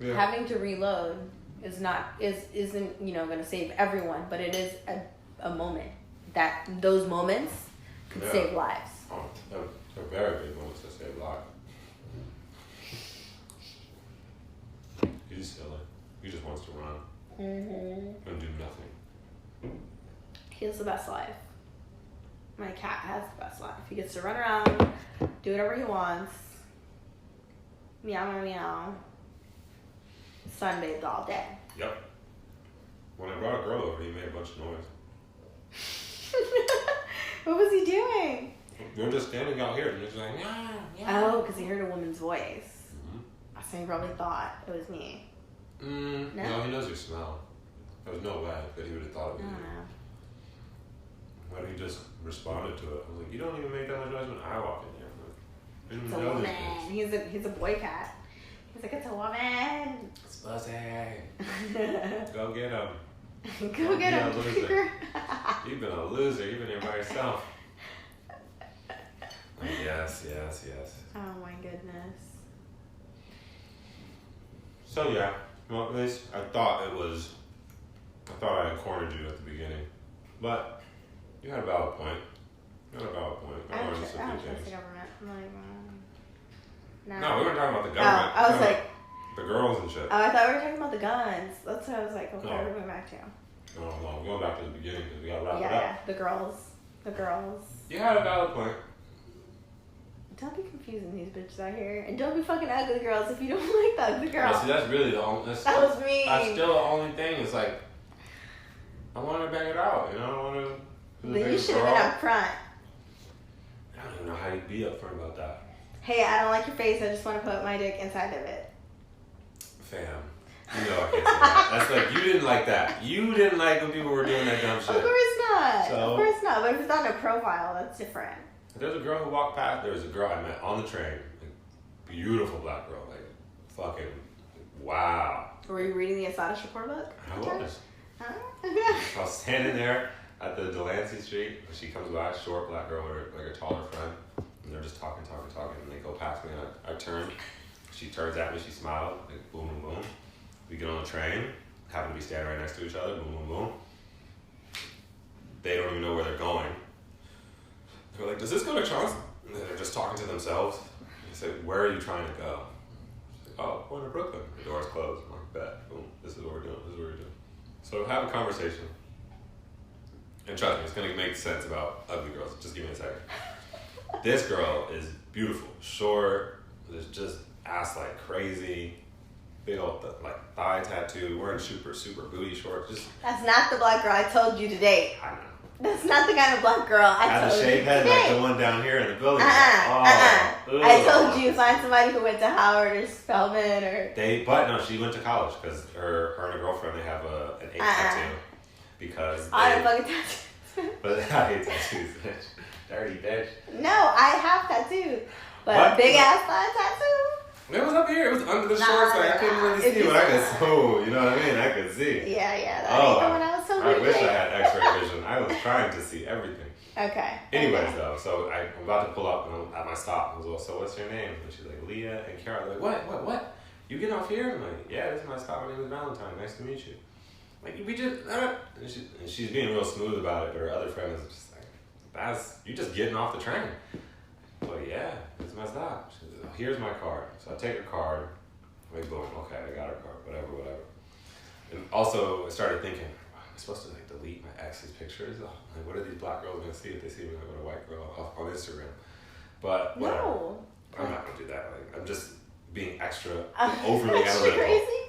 Speaker 1: having to reload isn't going to save everyone, but it is a moment that those moments could save lives.
Speaker 3: Oh, they're very big moments that save lives. He's silly. He just wants to run and do nothing.
Speaker 1: He has the best life. My cat has the best life. He gets to run around, do whatever he wants, meow, meow, meow, sunbathed all day.
Speaker 3: Yep. When I brought a girl over, he made a bunch of noise.
Speaker 1: What was he doing?
Speaker 3: We were just standing out here, and he was like, yeah, yeah.
Speaker 1: Oh, because he heard a woman's voice. So he probably thought it was me.
Speaker 3: No, he knows your smell. There was no way that he would have thought it was you. Why did he just responded to it? I was like, you don't even make that much noise when I walk in here.
Speaker 1: It's a woman. He's a boy cat. He's like, it's a woman.
Speaker 3: It's pussy. Go get him.
Speaker 1: Go get him.
Speaker 3: Loser. You've been a loser. You've been here by yourself. Yes.
Speaker 1: Oh my goodness.
Speaker 3: So yeah, well, at least I thought I had cornered you at the beginning, but you had a valid point. I learned a few things.
Speaker 1: The government. I'm like,
Speaker 3: no, we weren't talking about the government.
Speaker 1: I was like,
Speaker 3: the girls and shit.
Speaker 1: Oh, I thought we were talking about the guns. That's what I was like, okay,
Speaker 3: No.
Speaker 1: we're going back to.
Speaker 3: No, we're going back to the beginning because we got to wrap it up.
Speaker 1: Yeah, the girls.
Speaker 3: You had a valid point.
Speaker 1: Don't be confusing these bitches out here. And don't be fucking ugly girls if you don't like the ugly girls.
Speaker 3: Yeah, see, that's really the only...
Speaker 1: That was me.
Speaker 3: That's still the only thing. It's like, I want to bang it out, you know? I want to...
Speaker 1: Then you should have been up front.
Speaker 3: I don't even know how you'd be up front about that.
Speaker 1: Hey, I don't like your face. I just want to put my dick inside of it.
Speaker 3: Fam. You know I can't say that. That's like, you didn't like that. You didn't like when people were doing that dumb shit.
Speaker 1: Of course not.
Speaker 3: So,
Speaker 1: of course not. But if it's on a profile, that's different.
Speaker 3: There's a girl who walked past. There was a girl I met on the train. Like, beautiful black girl. Like, fucking, wow.
Speaker 1: Were you reading the Asada Shakur book?
Speaker 3: I was.
Speaker 1: Huh?
Speaker 3: I was standing there at the Delancey Street. She comes by, short black girl with like a taller friend. And they're just talking. And they go past me. And I turn. She turns at me. She smiled. Like, boom, boom, boom. We get on the train. Happen to be standing right next to each other. Boom, boom, boom. They don't even know where they're going. They're like, does this go to Charleston? And they're just talking to themselves. I say, where are you trying to go? She's like, oh, going to Brooklyn. The door's closed. I'm like, bet. Boom. This is what we're doing. So have a conversation. And trust me, it's going to make sense about ugly girls. Just give me a second. This girl is beautiful. Short. There's just ass like crazy. Big old like thigh tattoo. Wearing super booty shorts. Just.
Speaker 1: That's not the black girl I told you to date.
Speaker 3: I know.
Speaker 1: That's not the kind of black girl I
Speaker 3: had
Speaker 1: told you.
Speaker 3: Had a shaved head like the one down here in the building.
Speaker 1: I told you find somebody who went to Howard or Spelman or.
Speaker 3: But no, she went to college because her and her girlfriend, they have an 8 tattoo because.
Speaker 1: I have fucking tattoos.
Speaker 3: But I hate tattoos, bitch. Dirty bitch.
Speaker 1: No, I have tattoos, but big ass thigh tattoo.
Speaker 3: It was up here. It was under the shorts. Like I couldn't really see, but I could. Oh, you know what I mean? I could see.
Speaker 1: Yeah. That ain't the one I was so
Speaker 3: I wish I had X-ray vision. I was trying to see everything.
Speaker 1: Okay.
Speaker 3: Anyways, though, so I'm about to pull up and I'm at my stop. I was like, so what's your name? And she's like, Leah and Kara. I'm like, what? You getting off here? I'm like, yeah, this is my stop. My name is Valentine. Nice to meet you. Like, we just, and she's being real smooth about it, but her other friend is just like, you just getting off the train. But yeah, it's my stop. She says, here's my card. So I take her card. Like, boom, okay, I got her card. Whatever. And also, I started thinking, am I supposed to like delete my ex's pictures? Like, what are these black girls gonna see if they see me with a white girl on Instagram? But whatever.
Speaker 1: No.
Speaker 3: I'm not gonna do that. Like, I'm just being extra overly
Speaker 1: extra
Speaker 3: analytical.
Speaker 1: Crazy?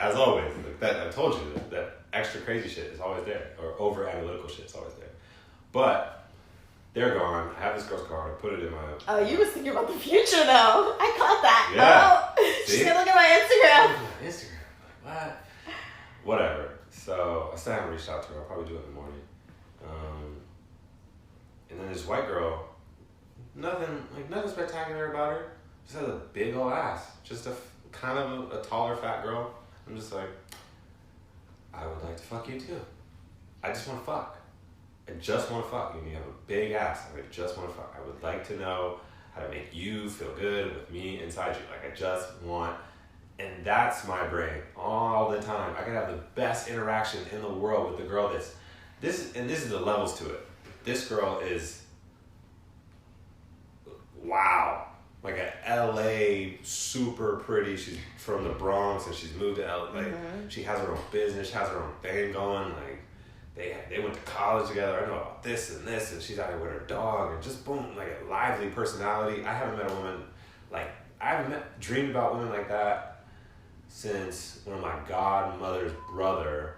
Speaker 3: As always, like that I told you that extra crazy shit is always there, or over analytical shit is always there. But they're gone. I have this girl's card. I put it in my.
Speaker 1: Oh, you was thinking about the future though. I caught that.
Speaker 3: Yeah.
Speaker 1: Oh, she's gonna look at my Instagram.
Speaker 3: What? Whatever. So I still haven't reached out to her. I'll probably do it in the morning. And then this white girl, nothing spectacular about her. Just has a big old ass. Just a kind of a taller, fat girl. I'm just like, I would like to fuck you too. I just want to fuck. I just want to fuck you. You have a big ass. I just want to fuck. I would like to know how to make you feel good with me inside you. Like, I just want, and that's my brain all the time. I can have the best interaction in the world with the girl this is the levels to it. This girl is, wow. Like a LA, super pretty. She's from the Bronx and she's moved to LA. Like, she has her own business, she has her own thing going. Like, they went to college together. I know about this, and she's out here with her dog, and just boom, like a lively personality. I haven't met a woman like dreamed about women like that since one of my godmother's brother.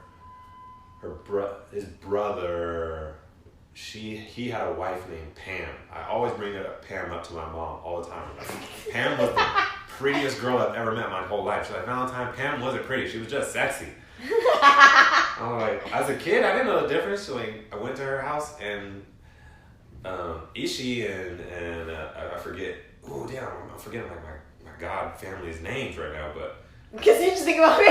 Speaker 3: His brother. He had a wife named Pam. I always bring Pam up to my mom all the time. Like, Pam was the prettiest girl I've ever met my whole life. She's like, Valentine, Pam wasn't pretty. She was just sexy.
Speaker 2: I'm like, as a kid, I didn't know the difference. So, like, I went to her house and Ishi and I forget. Oh damn, I'm forgetting like my god family's names right now, but.
Speaker 1: Because you just think about him.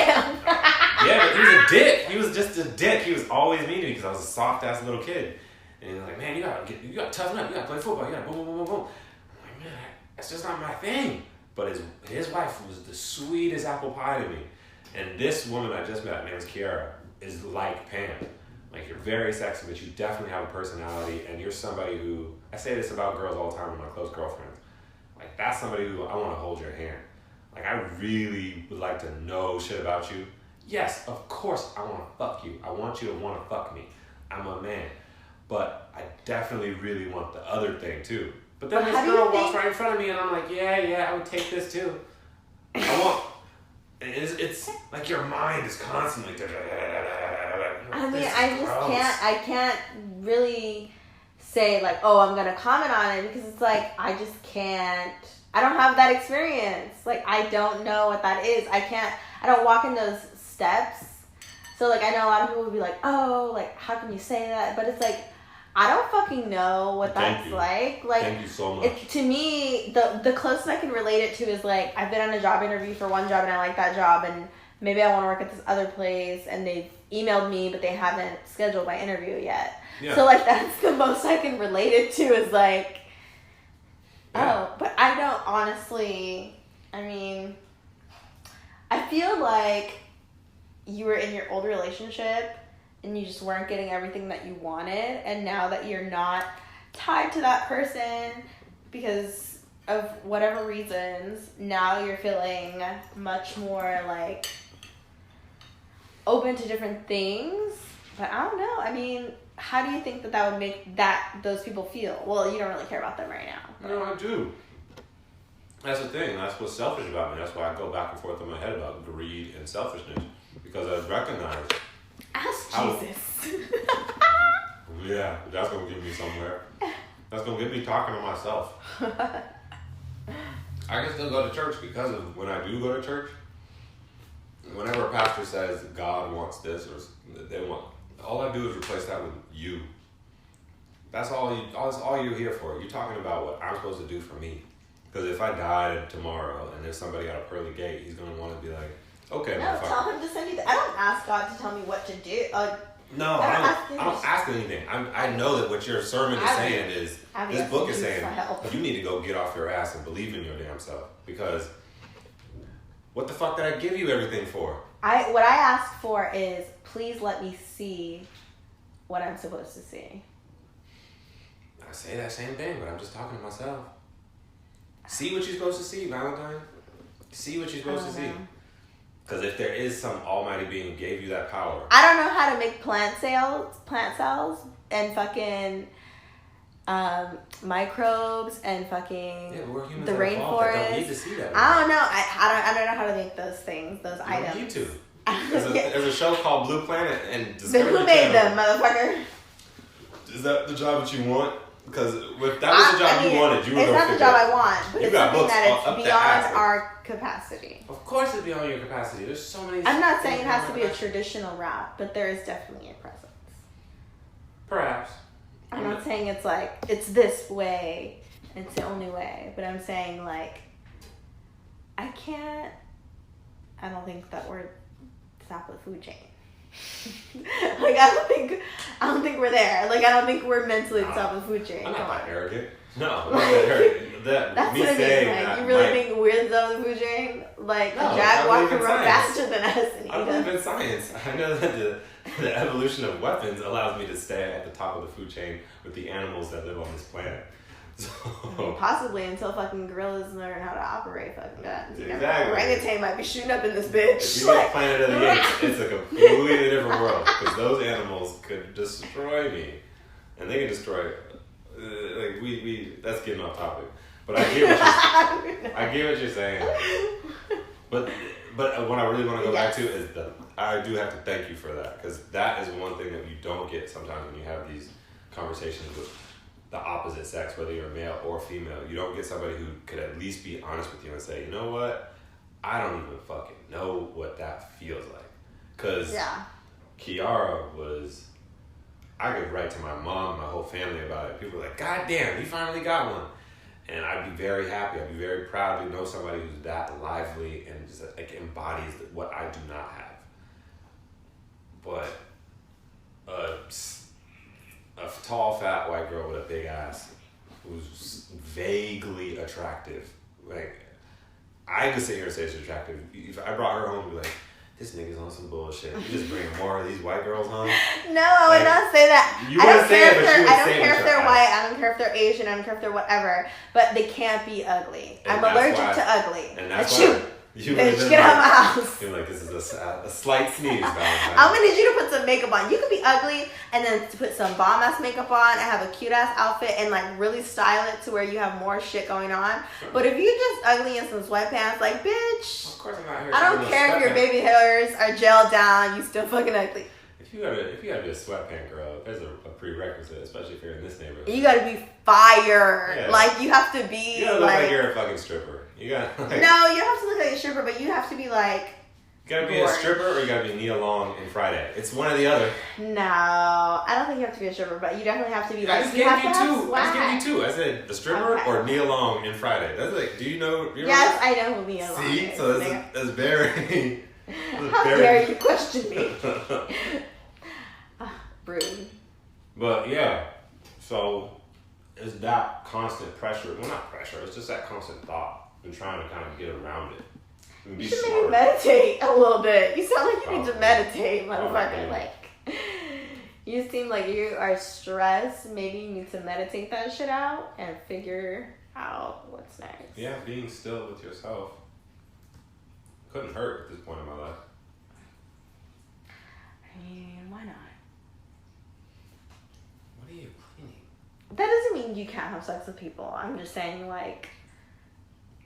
Speaker 2: Yeah, but he was a dick. He was just a dick. He was always mean to me because I was a soft ass little kid. And he was like, man, you gotta toughen up. You gotta play football. You gotta boom, boom, boom, boom, boom. I'm like, man, that's just not my thing. But his wife was the sweetest apple pie to me. And this woman I just met, her name is Kiara, is like Pam. Like, you're very sexy, but you definitely have a personality. And you're somebody who, I say this about girls all the time with my close girlfriends. Like, that's somebody who I want to hold your hand. Like, I really would like to know shit about you. Yes, of course I want to fuck you. I want you to want to fuck me. I'm a man. But I definitely really want the other thing, too. But then this girl walks right in front of me, and I'm like, yeah, I would take this, too. I want... It's like your mind is constantly...
Speaker 1: I mean, I can't really say, like, oh, I'm going to comment on it, because it's like, I just can't... I don't have that experience. Like, I don't know what that is. I don't walk in those steps. So, like, I know a lot of people would be like, oh, like, how can you say that? But it's like, I don't fucking know what that's like. Like,
Speaker 2: thank you so much.
Speaker 1: To me, the closest I can relate it to is, like, I've been on a job interview for one job and I like that job, and maybe I want to work at this other place, and they've emailed me, but they haven't scheduled my interview yet. Yeah. So, like, that's the most I can relate it to is, like, oh, but I don't honestly, I mean, I feel like you were in your old relationship and you just weren't getting everything that you wanted, and now that you're not tied to that person because of whatever reasons, now you're feeling much more like open to different things. But I don't know, I mean, how do you think that would make those people feel? Well, you don't really care about them right now. But.
Speaker 2: No, I do. That's the thing. That's what's selfish about me. That's why I go back and forth in my head about greed and selfishness. Because I recognize...
Speaker 1: Ask Jesus.
Speaker 2: Yeah, that's going to get me somewhere. That's going to get me talking to myself. I can still go to church because of when I do go to church. Whenever a pastor says God wants this or they want... All I do is replace that with you. That's all you're here for. You're talking about what I'm supposed to do for me. Because if I died tomorrow and there's somebody at a pearly gate, he's going to want to be like, okay,
Speaker 1: no, tell him to send you I don't ask God to tell me what to do.
Speaker 2: No, I don't ask anything. I know that what your sermon is saying is, this book is saying, you need to go get off your ass and believe in your damn self. Because what the fuck did I give you everything for?
Speaker 1: What I ask for is, please let me see what I'm supposed to see.
Speaker 2: I say that same thing, but I'm just talking to myself. See what you're supposed to see, Valentine. See what you're supposed to see. Because if there is some almighty being who gave you that power.
Speaker 1: I don't know how to make plant cells, and fucking microbes and fucking the rainforest.
Speaker 2: Don't need to see that.
Speaker 1: I don't know. I don't know how to make those things, those items.
Speaker 2: You need to. There's a show called Blue Planet and
Speaker 1: Discovery Channel. Who made them, motherfucker?
Speaker 2: Is that the job that you want? Because if that was the job you wanted, you were going to
Speaker 1: It's not the job I want, but it's something that it's beyond our capacity.
Speaker 2: Of course it's beyond your capacity. There's so many...
Speaker 1: I'm not saying it has to be a traditional route, but there is definitely a presence.
Speaker 2: Perhaps.
Speaker 1: I'm not saying it's like, it's this way, and it's the only way, but I'm saying, like, I don't think that we're top of the food chain. Like, I don't think we're there. Like, I don't think we're mentally the top of the food chain.
Speaker 2: I'm not that arrogant. No, I'm not that arrogant.
Speaker 1: That's me what I mean. Like, you really think we're the top of the food chain? Like, a jaguar can run faster than us. And
Speaker 2: I believe in science. I know that the evolution of weapons allows me to stay at the top of the food chain with the animals that live on this planet. So,
Speaker 1: I mean, possibly until fucking gorillas learn how to operate fucking guns.
Speaker 2: Exactly.
Speaker 1: Orangutan might be shooting up in this bitch.
Speaker 2: If you get Planet of the Apes, it's a completely different world. Because those animals could destroy me. And they can destroy... that's getting off topic. But I get what you're saying. But what I really want to go back to is that I do have to thank you for that. Because that is one thing that you don't get sometimes when you have these conversations with the opposite sex, whether you're male or female. You don't get somebody who could at least be honest with you and say, you know what? I don't even fucking know what that feels like. Because
Speaker 3: Kiara was, I could write to my mom and my whole family about it. People were like, God damn, you finally got one. And I'd be very happy. I'd be very proud to know somebody who's that lively and just like embodies what I do not have. But a tall, fat white girl with a big ass who's vaguely attractive. Like, I could sit here and say she's attractive. If I brought her home, I'd be like, this nigga's on some bullshit. You just bring more of these white girls home?
Speaker 1: No, I would not say that.
Speaker 3: You wouldn't say it, but you would
Speaker 1: I don't
Speaker 3: say
Speaker 1: care if they're white. I don't care if they're Asian. I don't care if they're whatever. But they can't be ugly. I'm allergic to ugly.
Speaker 3: And that's why you
Speaker 1: bitch, get out of my house.
Speaker 3: You're like, this is a slight sneeze, Valentine.
Speaker 1: I'm gonna need you to put some makeup on. You could be ugly and then to put some bomb ass makeup on and have a cute ass outfit and like really style it to where you have more shit going on. But if you just ugly in some sweatpants, like bitch,
Speaker 3: of course I'm not here.
Speaker 1: I don't care if your baby hairs are gelled down. You still fucking ugly.
Speaker 3: If you gotta be a sweatpant girl, there's a prerequisite, especially if you're in this neighborhood.
Speaker 1: You gotta be fire. Yeah. Like you have to be.
Speaker 3: You gotta look like you're a fucking stripper. You gotta. Like,
Speaker 1: no, you don't have to look like a stripper, but you have to be like.
Speaker 3: You gotta be a stripper or you gotta be Nia Long in Friday. It's one or the other.
Speaker 1: No, I don't think you have to be a stripper, but you definitely have to be like.
Speaker 3: I just gave you two. I said the stripper or Nia Long in Friday. That's like, do you know?
Speaker 1: Yes, I know who Nia Long is.
Speaker 3: See, so that's very.
Speaker 1: How dare you question me? Rude.
Speaker 3: But yeah, so it's that constant pressure. Well, not pressure. It's just that constant thought and trying to kind of get around it.
Speaker 1: You should maybe meditate a little bit. You sound like you need to meditate, motherfucker. Like, you seem like you are stressed. Maybe you need to meditate that shit out and figure out what's next.
Speaker 3: Yeah, being still with yourself couldn't hurt at this point in my life.
Speaker 1: I mean, why not?
Speaker 3: What are you cleaning?
Speaker 1: That doesn't mean you can't have sex with people. I'm just saying, like,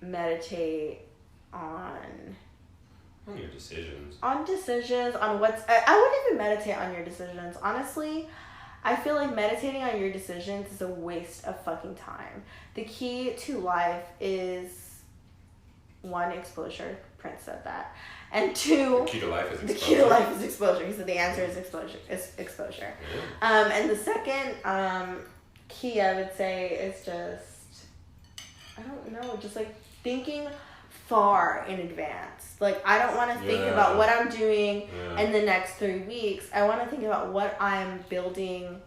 Speaker 1: meditate on
Speaker 3: your decisions.
Speaker 1: On decisions, on what's... I wouldn't even meditate on your decisions. Honestly, I feel like meditating on your decisions is a waste of fucking time. The key to life is, one, exposure. Prince said that. And two...
Speaker 3: The key to life is exposure.
Speaker 1: The key to life is exposure. He said the answer is exposure. Yeah. And the second key, I would say, is just... I don't know, just like thinking far in advance. Like, I don't want to think about what I'm doing in the next 3 weeks. I want to think about what I'm building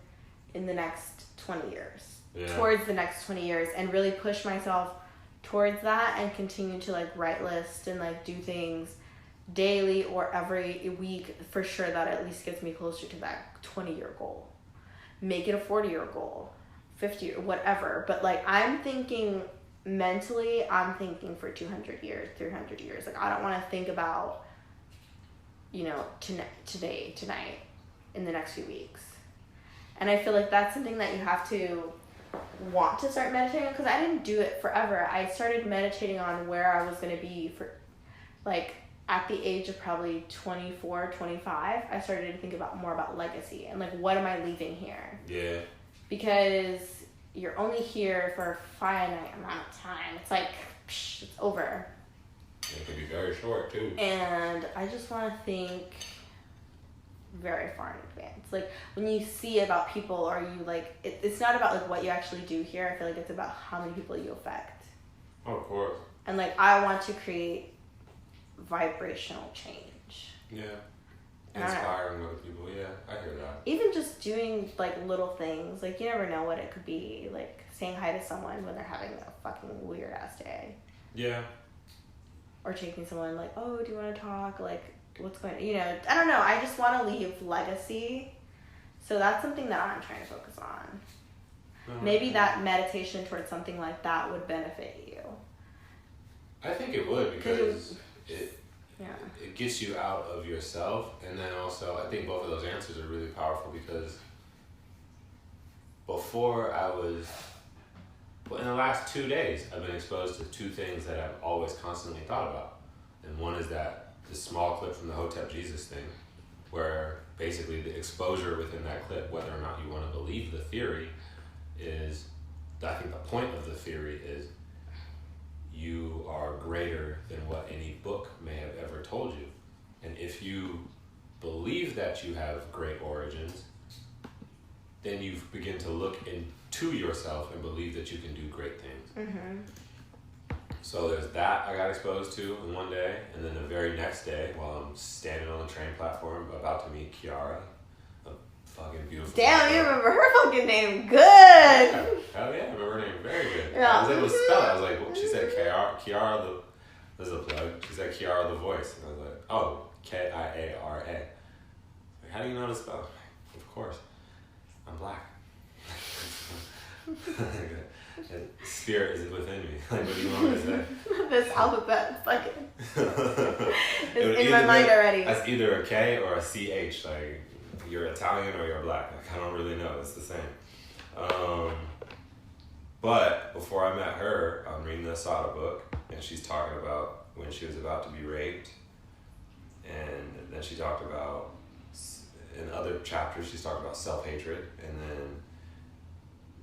Speaker 1: in the next 20 years. Towards the next 20 years. And really push myself towards that and continue to, like, write lists and, like, do things daily or every week for sure that at least gets me closer to that 20-year goal. Make it a 40-year goal. 50 or whatever. But, like, I'm thinking... Mentally, I'm thinking for 200 years, 300 years. Like, I don't want to think about, you know, tonight, in the next few weeks. And I feel like that's something that you have to want to start meditating on, because I didn't do it forever. I started meditating on where I was going to be for, like, at the age of probably 24, 25, I started to think about more about legacy and, like, what am I leaving here?
Speaker 3: Yeah.
Speaker 1: Because... you're only here for a finite amount of time. It's like, psh, it's over.
Speaker 3: It can be very short, too.
Speaker 1: And I just want to think very far in advance. Like, when you see about people, or you, like, it's not about, like, what you actually do here. I feel like it's about how many people you affect.
Speaker 3: Oh, of course.
Speaker 1: And, like, I want to create vibrational change.
Speaker 3: Yeah. Inspiring other people, yeah, I hear that.
Speaker 1: Even just doing, like, little things. Like, you never know what it could be. Like, saying hi to someone when they're having a fucking weird-ass day.
Speaker 3: Yeah.
Speaker 1: Or taking someone, like, oh, do you want to talk? Like, what's going on? You know, I don't know. I just want to leave legacy. So that's something that I'm trying to focus on. Oh, maybe that meditation towards something like that would benefit you.
Speaker 3: I think it would, because it gets you out of yourself, and then also I think both of those answers are really powerful, because before in the last 2 days I've been exposed to two things that I've always constantly thought about, and one is that this small clip from the Hotep Jesus thing, where basically the exposure within that clip, whether or not you want to believe the theory, is, I think the point of the theory is you are greater than what any book may have ever told you. And if you believe that you have great origins, then you begin to look into yourself and believe that you can do great things.
Speaker 1: Mm-hmm.
Speaker 3: So there's that I got exposed to in one day, and then the very next day, while I'm standing on the train platform about to meet Kiara, a fucking beautiful.
Speaker 1: Damn, you remember her fucking name good.
Speaker 3: Yeah. Hell yeah, I remember her name very good.
Speaker 1: Yeah.
Speaker 3: I was able to spell it. I was like, well, she said Kiara the. This is a plug. She said Kiara the voice, and I was like, oh, Kiara. Like, how do you know how to spell? Like, of course, I'm black. And spirit is within me. Like, what do you want me to say?
Speaker 1: This alphabet, fucking. It's in my mind already.
Speaker 3: That's either a K or a CH. Like, you're Italian or you're black. Like, I don't really know. It's the same. But before I met her, I'm reading the Asada book, and she's talking about when she was about to be raped, and then she talked about, in other chapters, she's talked about self-hatred, and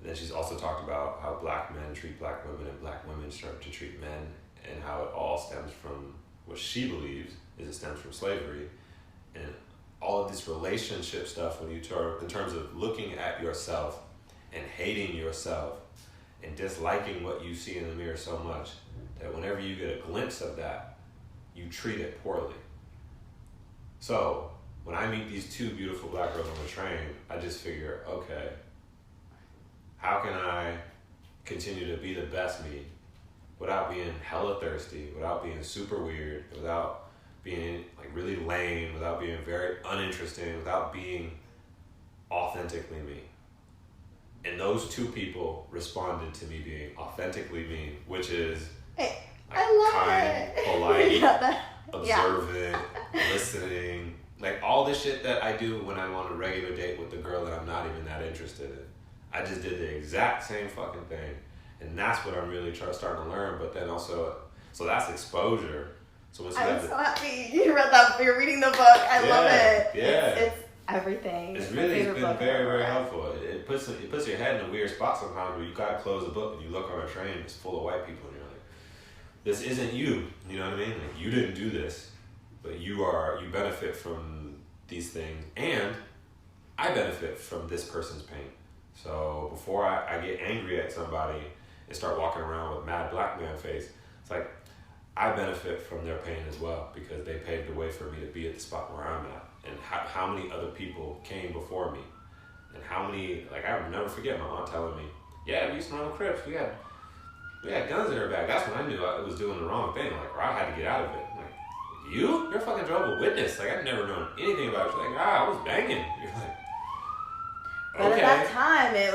Speaker 3: then she's also talked about how black men treat black women and black women start to treat men, and how it all stems from what she believes is it stems from slavery. And all of this relationship stuff, when you in terms of looking at yourself and hating yourself and disliking what you see in the mirror so much that whenever you get a glimpse of that, you treat it poorly. So when I meet these two beautiful black girls on the train, I just figure, okay, how can I continue to be the best me without being hella thirsty, without being super weird, without being like really lame, without being very uninteresting, without being authentically me? And those two people responded to me being authentically me, which is
Speaker 1: Hey,
Speaker 3: like,
Speaker 1: I love
Speaker 3: kind,
Speaker 1: it.
Speaker 3: polite, observant, listening. Like all the shit that I do when I'm on a regular date with the girl that I'm not even that interested in. I just did the exact same fucking thing. And that's what I'm really starting to learn. But then also, so that's exposure. So once you
Speaker 1: I'm so happy you read that. You're reading the book. I love it.
Speaker 3: Yeah.
Speaker 1: It's everything.
Speaker 3: It's been very, very helpful. It puts your head in a weird spot sometimes where you gotta close the book and you look on a train, it's full of white people, and you're like, this isn't you. You know what I mean? Like, you didn't do this, but you benefit from these things, and I benefit from this person's pain. So before I get angry at somebody and start walking around with mad black man face, it's like I benefit from their pain as well, because they paved the way for me to be at the spot where I'm at. And how many other people came before me, and how many, like, I will never forget my aunt telling me, yeah, we used to run the Crips, we had guns in our bag. That's when I knew I was doing the wrong thing, like, or I had to get out of it. Like, you're fucking Jehovah's Witness. Like, I've never known anything about you. Like, I was banging. You're like,
Speaker 1: okay. But at that time, it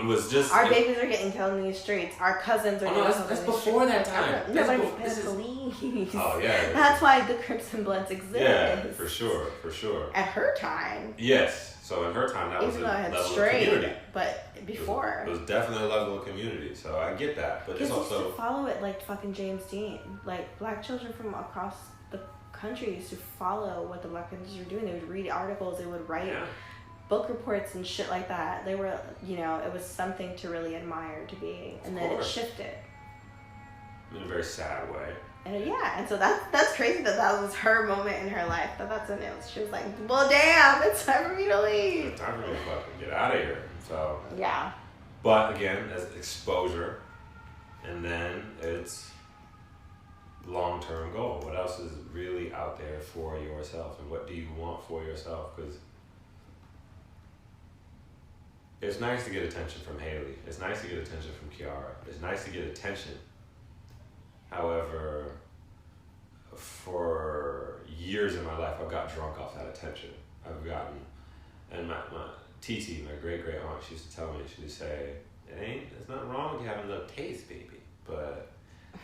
Speaker 1: was
Speaker 3: just
Speaker 1: our babies are getting killed in these streets. Our cousins are getting killed.
Speaker 3: That's before that time.
Speaker 1: Nobody pays police.
Speaker 3: Oh yeah.
Speaker 1: That's why the Crips and Bloods exist.
Speaker 3: Yeah, for sure.
Speaker 1: At her time.
Speaker 3: Yes. So in her time, that was a level of community.
Speaker 1: But before.
Speaker 3: It was definitely a level of community. So I get that, but it's also
Speaker 1: used to follow it like fucking James Dean. Like black children from across the country used to follow what the black countries were doing. They would read articles. They would write. Yeah. Book reports and shit like that. They were, it was something to really admire to be, and then it shifted
Speaker 3: in a very sad way.
Speaker 1: And so that's crazy that was her moment in her life. That's when it was. She was like, "Well, damn, it's time for me to leave.
Speaker 3: It's time for me to fucking get out of here." So
Speaker 1: yeah.
Speaker 3: But again, as exposure, and then it's long-term goal. What else is really out there for yourself, and what do you want for yourself? Because it's nice to get attention from Haley. It's nice to get attention from Kiara. It's nice to get attention. However, for years in my life, I've got drunk off that attention. And my TT, my great aunt, she used to tell me, she would say, there's nothing wrong with you having a little taste, baby, but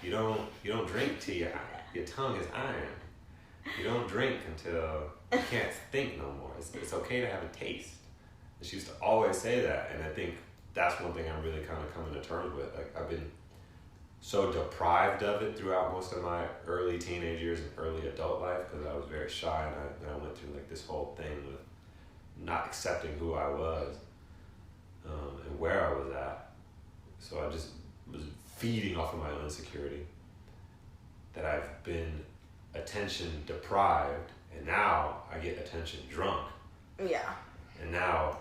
Speaker 3: you don't drink till your tongue is iron. You don't drink until you can't think no more. It's okay to have a taste. She used to always say that, and I think that's one thing I'm really kind of coming to terms with. Like, I've been so deprived of it throughout most of my early teenage years and early adult life, because I was very shy, and I went through like this whole thing with not accepting who I was and where I was at. So I just was feeding off of my own insecurity, that I've been attention deprived, and now I get attention drunk.
Speaker 1: Yeah.
Speaker 3: And now,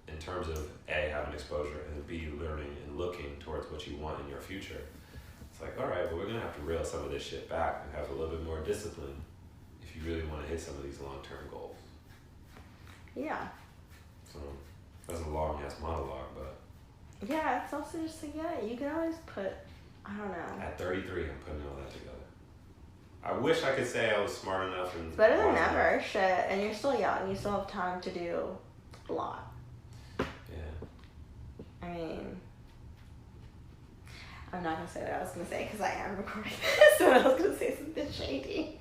Speaker 3: in terms of A, having exposure, and B, learning and looking towards what you want in your future, it's like, all right, well, we're going to have to reel some of this shit back and have a little bit more discipline if you really want to hit some of these long-term goals.
Speaker 1: Yeah.
Speaker 3: So, that's a long-ass monologue, but...
Speaker 1: Yeah, it's also just like, yeah, you can always put, I don't know.
Speaker 3: At 33, I'm putting all that together. I wish I could say I was smart enough. And
Speaker 1: it's better than never, shit. And you're still young. You still have time to do a lot.
Speaker 3: Yeah.
Speaker 1: I mean, I'm not going to say what I was going to say because I am recording this, but I was going to say something shady.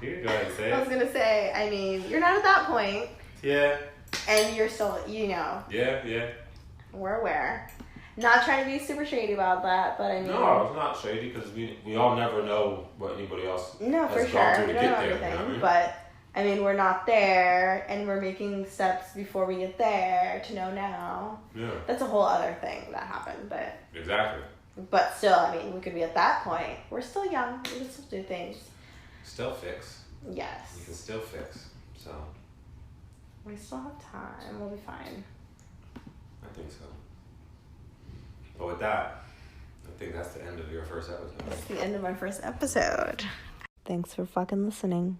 Speaker 3: You can go ahead and say it.
Speaker 1: I was going to say, I mean, you're not at that point.
Speaker 3: Yeah.
Speaker 1: And you're still, you know.
Speaker 3: Yeah.
Speaker 1: We're aware. Not trying to be super shady about that, but I mean...
Speaker 3: No, it's not shady because we all never know what anybody else
Speaker 1: no,
Speaker 3: has
Speaker 1: for
Speaker 3: gone
Speaker 1: sure.
Speaker 3: through
Speaker 1: We
Speaker 3: to
Speaker 1: don't know
Speaker 3: get there.
Speaker 1: everything,
Speaker 3: You know what I mean?
Speaker 1: but I mean, we're not there, and we're making steps before we get there to know now.
Speaker 3: Yeah.
Speaker 1: That's a whole other thing that happened, but...
Speaker 3: Exactly.
Speaker 1: But still, I mean, we could be at that point. We're still young. We can still do things.
Speaker 3: Still fix.
Speaker 1: Yes.
Speaker 3: You can still fix. So.
Speaker 1: We still have time. We'll be fine.
Speaker 3: I think so. But with that, I think that's the end of your first episode.
Speaker 1: That's the end of my first episode. Thanks for fucking listening.